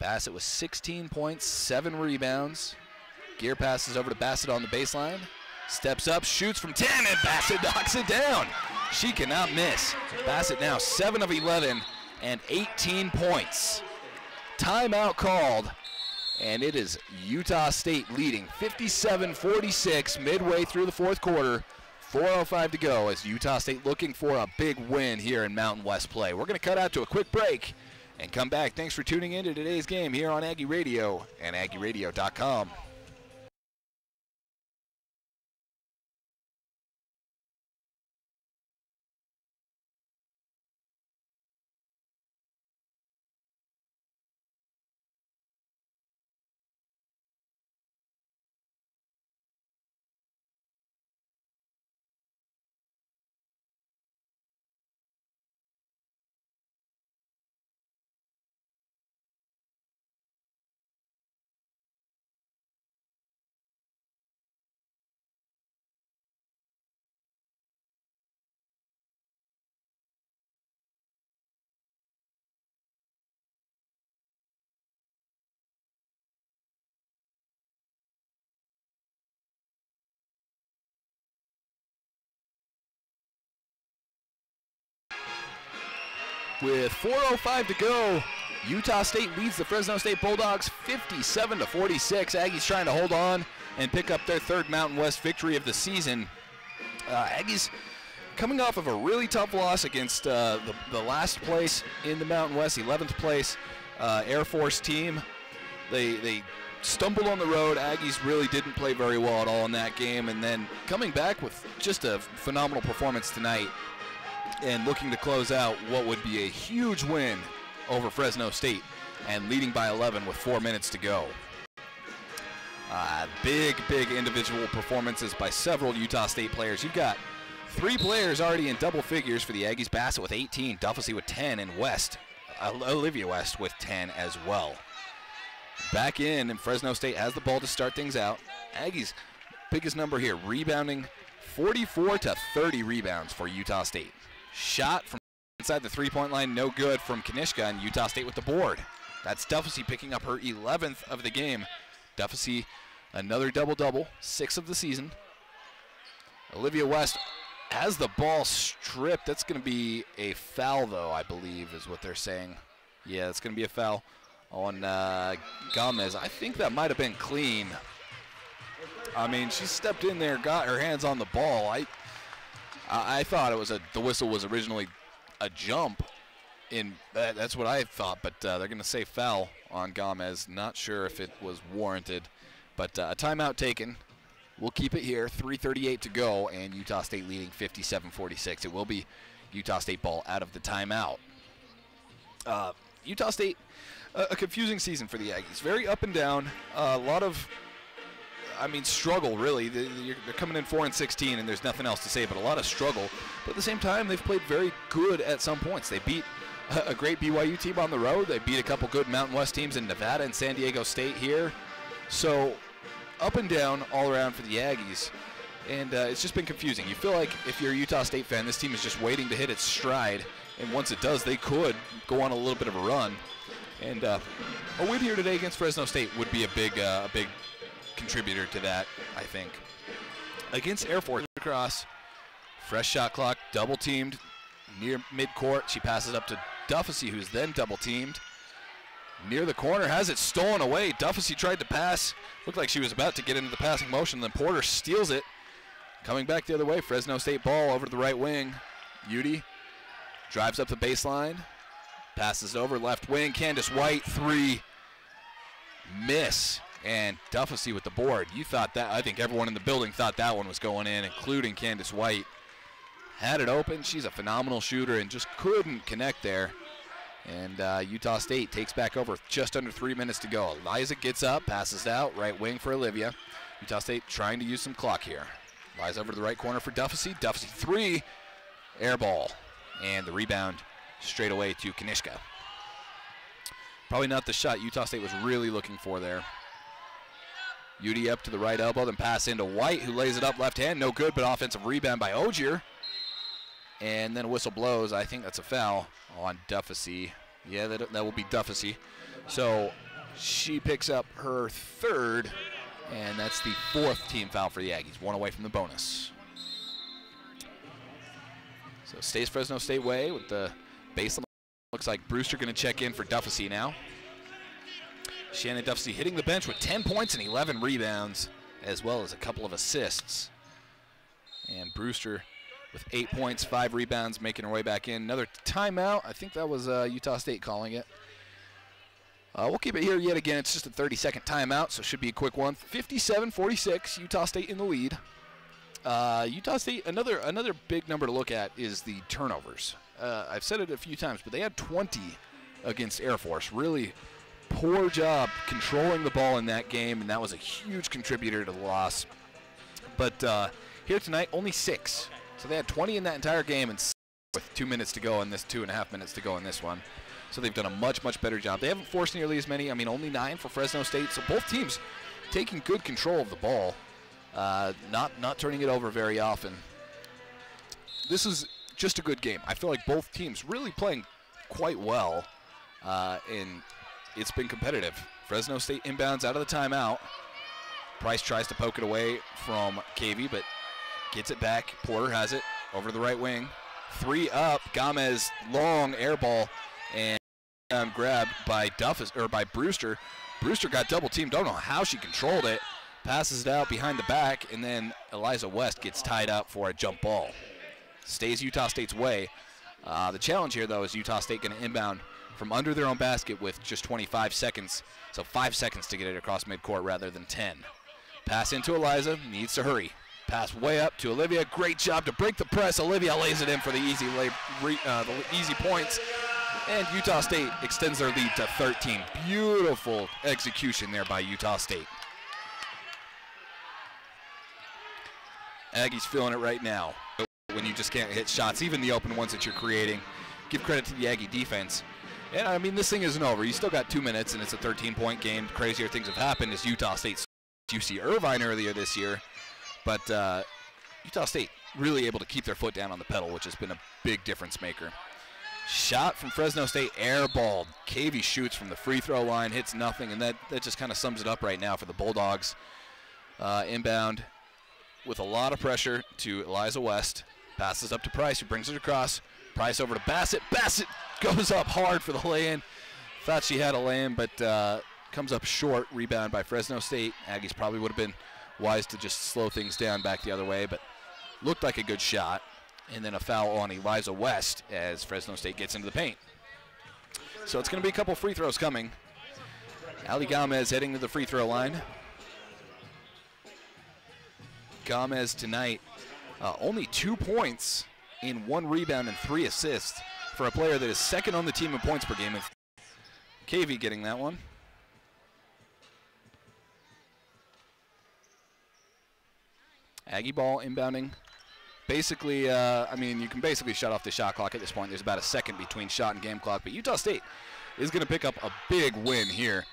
Bassett with 16 points, 7 rebounds. Gear passes over to Bassett on the baseline. Steps up, shoots from 10, and Bassett knocks it down. She cannot miss. Bassett now 7 of 11 and 18 points. Timeout called, and it is Utah State leading 57-46 midway through the fourth quarter. 4:05 to go as Utah State looking for a big win here in Mountain West play. We're going to cut out to a quick break and come back. Thanks for tuning in to today's game here on Aggie Radio and AggieRadio.com. With 4:05 to go, Utah State leads the Fresno State Bulldogs 57-46. Aggies trying to hold on and pick up their third Mountain West victory of the season. Aggies coming off of a really tough loss against the last place in the Mountain West, 11th place Air Force team. They stumbled on the road. Aggies really didn't play very well at all in that game, and then coming back with just a phenomenal performance tonight and looking to close out what would be a huge win over Fresno State and leading by 11 with 4 minutes to go. Big individual performances by several Utah State players. You've got 3 players already in double figures for the Aggies. Bassett with 18, Duffelsey with 10, and Olivia West with 10 as well. Back in, and Fresno State has the ball to start things out. Aggies, biggest number here, rebounding, 44 to 30 rebounds for Utah State. Shot from inside the three-point line, no good from Kanishka, and Utah State with the board. That's Duffelsey picking up her 11th of the game. Duffelsey, another double-double, 6 of the season. Olivia West has the ball stripped. That's going to be a foul, though, I believe, is what they're saying. Yeah, it's going to be a foul on Gomez. I think that might have been clean. I mean, she stepped in there, got her hands on the ball. I thought it was the whistle was originally a jump. That's what I thought, but they're going to say foul on Gomez. Not sure if it was warranted, but a timeout taken. We'll keep it here. 3:38 to go, and Utah State leading 57-46. It will be Utah State ball out of the timeout. Utah State, a confusing season for the Aggies. Very up and down. A lot of, struggle, really. They're coming in 4-16, and there's nothing else to say but a lot of struggle. But at the same time, they've played very good at some points. They beat a great BYU team on the road. They beat a couple good Mountain West teams in Nevada and San Diego State here. So up and down all around for the Aggies. And it's just been confusing. You feel like if you're a Utah State fan, this team is just waiting to hit its stride. And once it does, they could go on a little bit of a run. And a win here today against Fresno State would be a big contributor to that, I think. Against Air Force across, fresh shot clock, double teamed near midcourt. She passes up to Duffelsey, who's then double teamed. Near the corner, has it stolen away. Duffelsey tried to pass. Looked like she was about to get into the passing motion. Then Porter steals it. Coming back the other way, Fresno State ball over to the right wing. Udy drives up the baseline. Passes it over left wing. Candace White, 3. Miss. And Duffy with the board. You thought that, I think everyone in the building thought that one was going in, including Candace White. Had it open. She's a phenomenal shooter and just couldn't connect there. And Utah State takes back over just under 3 minutes to go. Eliza gets up, passes out, right wing for Olivia. Utah State trying to use some clock here. Eliza over to the right corner for Duffy. Duffy three, air ball. And the rebound straight away to Kanishka. Probably not the shot Utah State was really looking for there. Udi up to the right elbow, then pass into White, who lays it up left hand. No good, but offensive rebound by Ogier. And then a whistle blows. I think that's a foul on Duffy. Yeah, that will be Duffy. So she picks up her third, and that's the fourth team foul for the Aggies. One away from the bonus. So stays Fresno State way with the baseline. Looks like Brewster going to check in for Duffy now. Shannon Duffy hitting the bench with 10 points and 11 rebounds, as well as a couple of assists. And Brewster with 8 points, 5 rebounds, making her way back in. Another timeout. I think that was Utah State calling it. We'll keep it here yet again. It's just a 30-second timeout, so it should be a quick one. 57-46, Utah State in the lead. Utah State, another big number to look at is the turnovers. I've said it a few times, but they had 20 against Air Force. Really poor job controlling the ball in that game, and that was a huge contributor to the loss. But here tonight, only 6. So they had 20 in that entire game, and with 2 minutes to go in this, 2.5 minutes to go in this one. So they've done a much, much better job. They haven't forced nearly as many. I mean, only 9 for Fresno State. So both teams taking good control of the ball, not turning it over very often. This is just a good game. I feel like both teams really playing quite well, and it's been competitive. Fresno State inbounds out of the timeout. Price tries to poke it away from KV, but gets it back. Porter has it over the right wing. 3 up. Gomez long air ball and grabbed by by Brewster. Brewster got double teamed. Don't know how she controlled it. Passes it out behind the back, and then Eliza West gets tied up for a jump ball. Stays Utah State's way. The challenge here, though, is Utah State going to inbound from under their own basket with just 25 seconds. So 5 seconds to get it across midcourt rather than 10. Pass into Eliza. Needs to hurry. Pass way up to Olivia. Great job to break the press. Olivia lays it in for the easy points. And Utah State extends their lead to 13. Beautiful execution there by Utah State. Aggies feeling it right now. When you just can't hit shots, even the open ones that you're creating. Give credit to the Aggie defense. And I mean, this thing isn't over. You still got 2 minutes, and it's a 13-point game. Crazier things have happened as Utah State UC Irvine earlier this year. But Utah State really able to keep their foot down on the pedal, which has been a big difference maker. Shot from Fresno State, air ball. KV shoots from the free throw line, hits nothing, and that just kind of sums it up right now for the Bulldogs. Inbound with a lot of pressure to Eliza West. Passes up to Price, who brings it across. Price over to Bassett. Bassett goes up hard for the lay-in. Thought she had a lay-in, but comes up short. Rebound by Fresno State. Aggies probably would have been wise to just slow things down back the other way, but looked like a good shot. And then a foul on Eliza West as Fresno State gets into the paint. So it's going to be a couple free throws coming. Ali Gomez heading to the free throw line. Gomez tonight only 2 points in 1 rebound and 3 assists for a player that is second on the team in points per game. KV getting that one. Aggie ball inbounding. Basically, I mean, you can basically shut off the shot clock at this point. There's about a second between shot and game clock, but Utah State is going to pick up a big win here.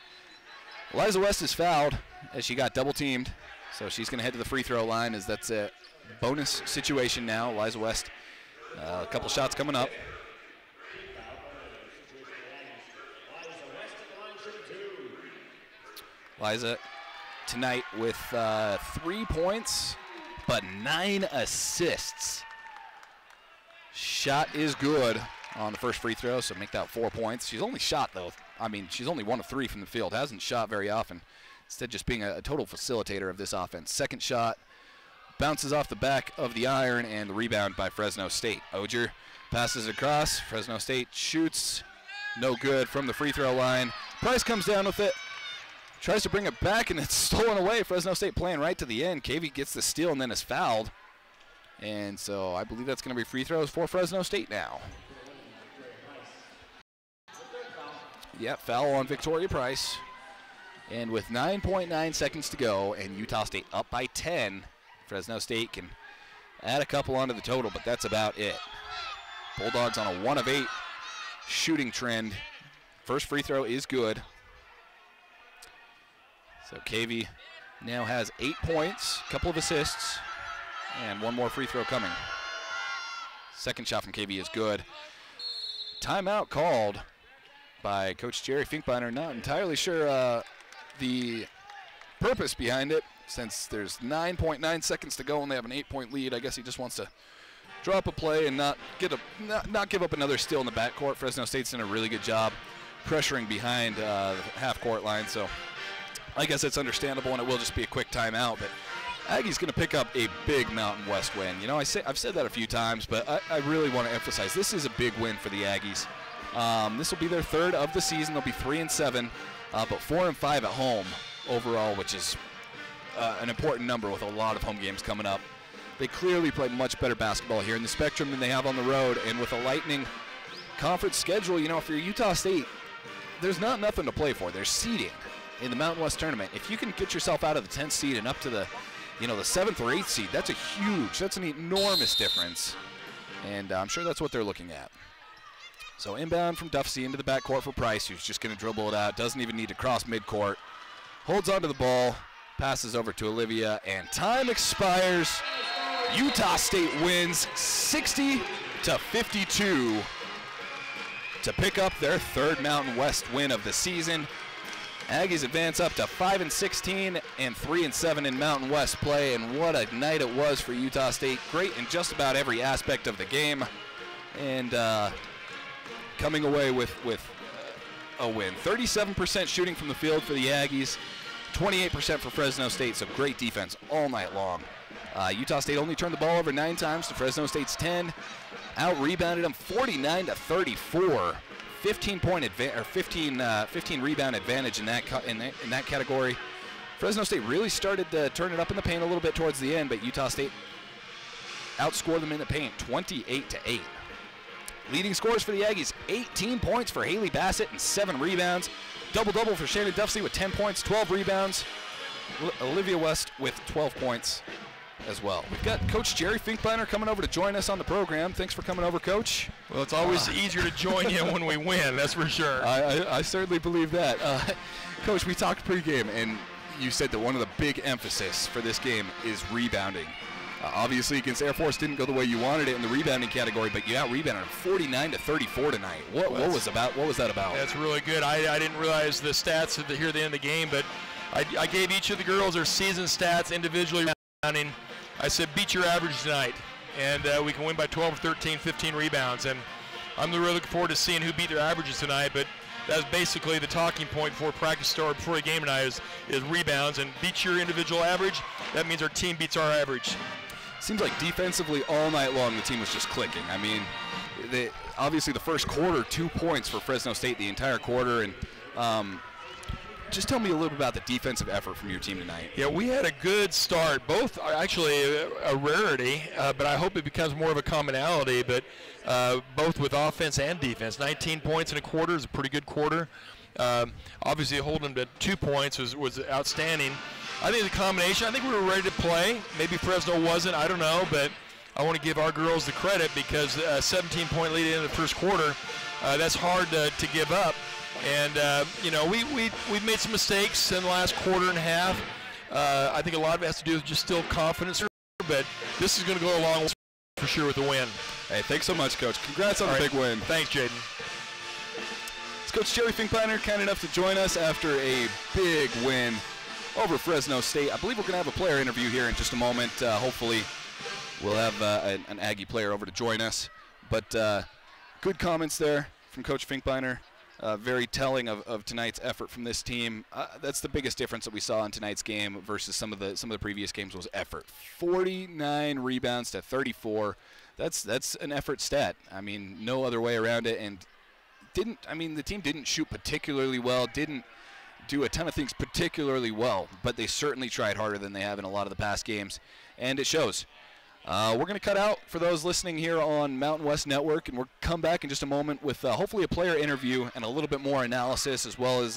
Eliza West is fouled as she got double teamed, so she's going to head to the free throw line as that's a bonus situation now. Eliza West, a couple shots coming up. Eliza tonight with 3 points, but 9 assists. Shot is good on the first free throw, so make that 4 points. She's only shot, though. I mean, she's only 1 of 3 from the field. Hasn't shot very often. Instead, just being a total facilitator of this offense. Second shot bounces off the back of the iron, and the rebound by Fresno State. Ogier passes across. Fresno State shoots. No good from the free throw line. Price comes down with it. Tries to bring it back, and it's stolen away. Fresno State playing right to the end. KV gets the steal and then is fouled. And so I believe that's going to be free throws for Fresno State now. Yep, foul on Victoria Price. And with 9.9 seconds to go and Utah State up by 10, Fresno State can add a couple onto the total, but that's about it. Bulldogs on a 1 of 8 shooting trend. First free throw is good. So KV now has 8 points, a couple of assists, and one more free throw coming. Second shot from KV is good. Timeout called by Coach Jerry Finkbeiner. Not entirely sure the purpose behind it, since there's 9.9 seconds to go and they have an 8-point lead. I guess he just wants to drop a play and not give up another steal in the backcourt. Fresno State's done a really good job pressuring behind the half-court line, so I guess it's understandable, and it will just be a quick timeout. But Aggie's going to pick up a big Mountain West win. You know, I've said that a few times, but I really want to emphasize this is a big win for the Aggies. This will be their third of the season. They'll be 3-7, but 4-5 at home overall, which is an important number with a lot of home games coming up. They clearly play much better basketball here in the Spectrum than they have on the road, and with a lightning conference schedule, you know, if you're Utah State, there's not nothing to play for. There's seeding in the Mountain West tournament. If you can get yourself out of the 10th seed and up to the, the 7th or 8th seed, that's an enormous difference, and I'm sure that's what they're looking at. So inbound from Duffsey into the backcourt for Price, who's just going to dribble it out, doesn't even need to cross midcourt, holds onto the ball, passes over to Olivia, and time expires. Utah State wins 60-52 to pick up their third Mountain West win of the season. Aggies advance up to 5-16 and 3-7 in Mountain West play, and what a night it was for Utah State. Great in just about every aspect of the game, and coming away with a win. 37% shooting from the field for the Aggies, 28% for Fresno State, so great defense all night long. Utah State only turned the ball over 9 times to Fresno State's 10. Out-rebounded them 49-34. 15 rebound advantage in that category. Fresno State really started to turn it up in the paint a little bit towards the end, but Utah State outscored them in the paint 28-8. Leading scorers for the Aggies, 18 points for Haley Bassett and 7 rebounds. Double-double for Shannon Duffsey with 10 points, 12 rebounds. Olivia West with 12 points as well. We've got Coach Jerry Finkbeiner coming over to join us on the program. Thanks for coming over, Coach. Well, it's always easier to join you when we win, that's for sure. I certainly believe that. Coach, we talked pregame, and you said that one of the big emphasis for this game is rebounding. Obviously, against Air Force didn't go the way you wanted it in the rebounding category, but you out-rebounded 49-34 tonight. What was that about? That's really good. I didn't realize the stats here at the end of the game, but I gave each of the girls their season stats individually. I said, beat your average tonight, and we can win by 12 or 13, 15 rebounds. And I'm really looking forward to seeing who beat their averages tonight, but that's basically the talking point before practice start, before a game tonight is rebounds. And beat your individual average, that means our team beats our average. Seems like defensively all night long the team was just clicking. I mean, obviously the first quarter, 2 points for Fresno State the entire quarter, and just tell me a little bit about the defensive effort from your team tonight. Yeah, we had a good start. Both are actually a rarity, but I hope it becomes more of a commonality, but both with offense and defense. 19 points in a quarter is a pretty good quarter. Obviously holding them to 2 points was outstanding. I think the combination, I think we were ready to play. Maybe Fresno wasn't, I don't know, but I want to give our girls the credit because a 17-point lead in the first quarter, that's hard to give up. And, we've made some mistakes in the last quarter and a half. I think a lot of it has to do with just still confidence, but this is going to go a long way for sure with the win. Hey, thanks so much, Coach. Congrats on the big win. Thanks, Jaden. It's Coach Jerry Finkbeiner, kind enough to join us after a big win over Fresno State. I believe we're going to have a player interview here in just a moment. Hopefully we'll have an Aggie player over to join us. But good comments there from Coach Finkbeiner. Very telling of tonight's effort from this team. That's the biggest difference that we saw in tonight's game versus some of the previous games was effort. 49 rebounds to 34. That's an effort stat. I mean, no other way around it. And the team didn't shoot particularly well. Didn't do a ton of things particularly well, but they certainly tried harder than they have in a lot of the past games, and it shows. We're going to cut out for those listening here on Mountain West Network, and we'll come back in just a moment with hopefully a player interview and a little bit more analysis, as well as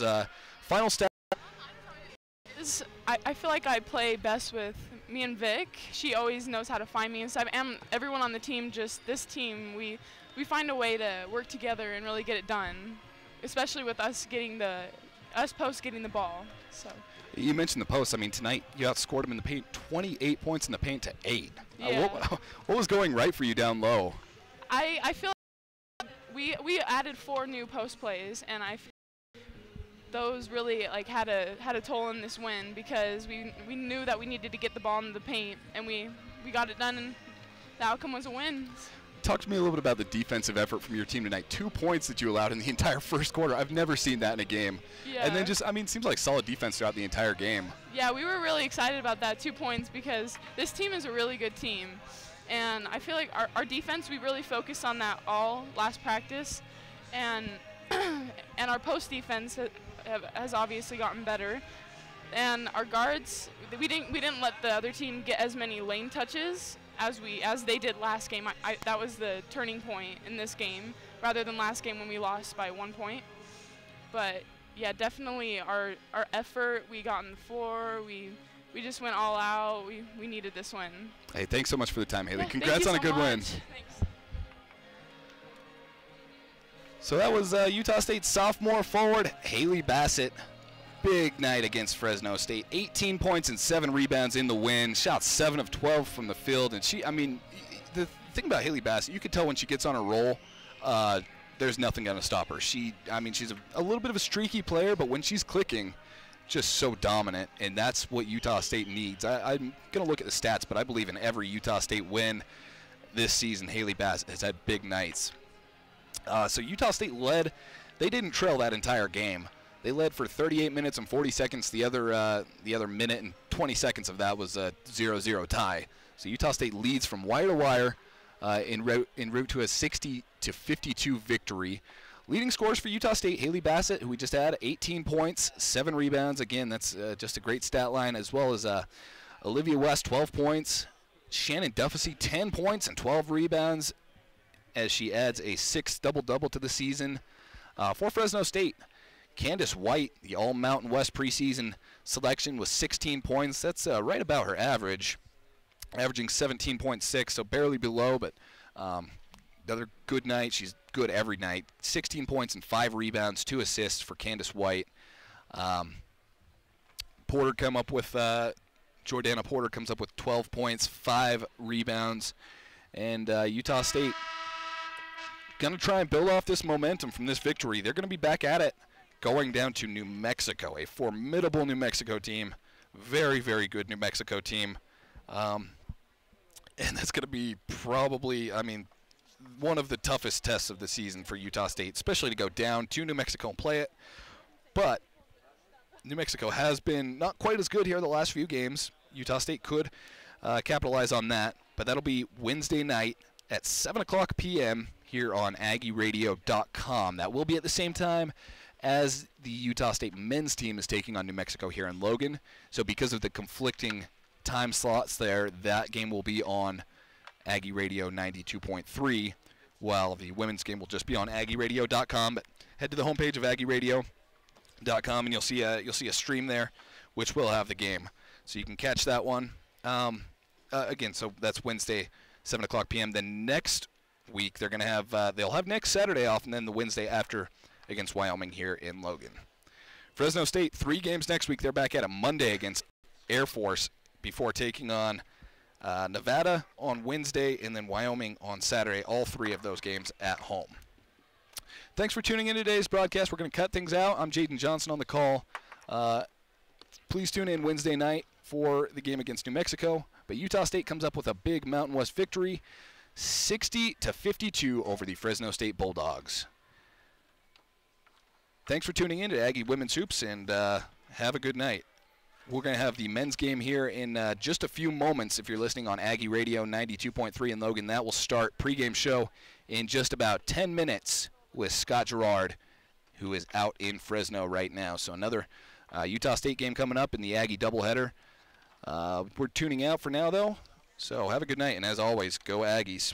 final stats. I feel like I play best with me and Vic. She always knows how to find me and stuff. And everyone on the team, just this team, we find a way to work together and really get it done, especially with us posts getting the ball. So. You mentioned the post. I mean, tonight you outscored them in the paint, 28 points in the paint to 8. Yeah. What was going right for you down low? I feel like we added 4 new post plays, and I feel those really like had a toll in this win, because we knew that we needed to get the ball in the paint, and we got it done, and the outcome was a win. Talk to me a little bit about the defensive effort from your team tonight. 2 points that you allowed in the entire first quarter. I've never seen that in a game. Yeah. And then just, I mean, it seems like solid defense throughout the entire game. Yeah, we were really excited about that 2 points, because this team is a really good team. And I feel like our defense, we really focused on that all last practice. And and our post defense has obviously gotten better. And our guards, we didn't let the other team get as many lane touches as they did last game. That was the turning point in this game, rather than last game when we lost by 1 point. But yeah, definitely our effort, we got on the floor, we just went all out. We needed this win. Hey, thanks so much for the time, Haley. Yeah, congrats on a good win. Thanks. So that was Utah State sophomore forward Haley Bassett. Big night against Fresno State. 18 points and 7 rebounds in the win. Shot 7 of 12 from the field. And she, I mean, the thing about Haley Bassett, you can tell when she gets on a roll, there's nothing going to stop her. She's a little bit of a streaky player, but when she's clicking, just so dominant. And that's what Utah State needs. I'm going to look at the stats, but I believe in every Utah State win this season, Haley Bassett has had big nights. So Utah State led. They didn't trail that entire game. They led for 38 minutes and 40 seconds. The other minute and 20 seconds of that was a 0-0 tie. So Utah State leads from wire to wire en route to a 60-52 victory. Leading scorers for Utah State, Haley Bassett, who we just had, 18 points, 7 rebounds. Again, that's just a great stat line, as well as Olivia West, 12 points. Shannon Duffesey, 10 points and 12 rebounds, as she adds a 6th double-double to the season. For Fresno State, Candace White, the All-Mountain West preseason selection, with 16 points. That's right about her average, averaging 17.6, so barely below, but another good night. She's good every night. 16 points and 5 rebounds, 2 assists for Candace White. Porter come up with Jordana Porter comes up with 12 points, 5 rebounds, and Utah State going to try and build off this momentum from this victory. They're going to be back at it, going down to New Mexico, a formidable New Mexico team, very, very good New Mexico team, and that's going to be probably, I mean, one of the toughest tests of the season for Utah State, especially to go down to New Mexico and play it. But New Mexico has been not quite as good here the last few games. Utah State could capitalize on that, but that'll be Wednesday night at 7 o'clock p.m. here on AggieRadio.com. That will be at the same time as the Utah State men's team is taking on New Mexico here in Logan. So because of the conflicting time slots there, that game will be on Aggie Radio 92.3, while the women's game will just be on AggieRadio.com. But head to the homepage of AggieRadio.com and you'll see a stream there, which will have the game, so you can catch that one. Again, so that's Wednesday, 7 o'clock p.m. Then next week they're going to have they'll have next Saturday off, and then the Wednesday after against Wyoming here in Logan. Fresno State, 3 games next week. They're back at it Monday against Air Force before taking on Nevada on Wednesday, and then Wyoming on Saturday. All 3 of those games at home. Thanks for tuning in to today's broadcast. We're going to cut things out. I'm Jaden Johnson on the call. Please tune in Wednesday night for the game against New Mexico. But Utah State comes up with a big Mountain West victory, 60-52 over the Fresno State Bulldogs. Thanks for tuning in to Aggie Women's Hoops, and have a good night. We're going to have the men's game here in just a few moments. If you're listening on Aggie Radio 92.3 in Logan, that will start pregame show in just about 10 minutes with Scott Gerard, who is out in Fresno right now. So another Utah State game coming up in the Aggie doubleheader. We're tuning out for now, though. So have a good night, and as always, go Aggies.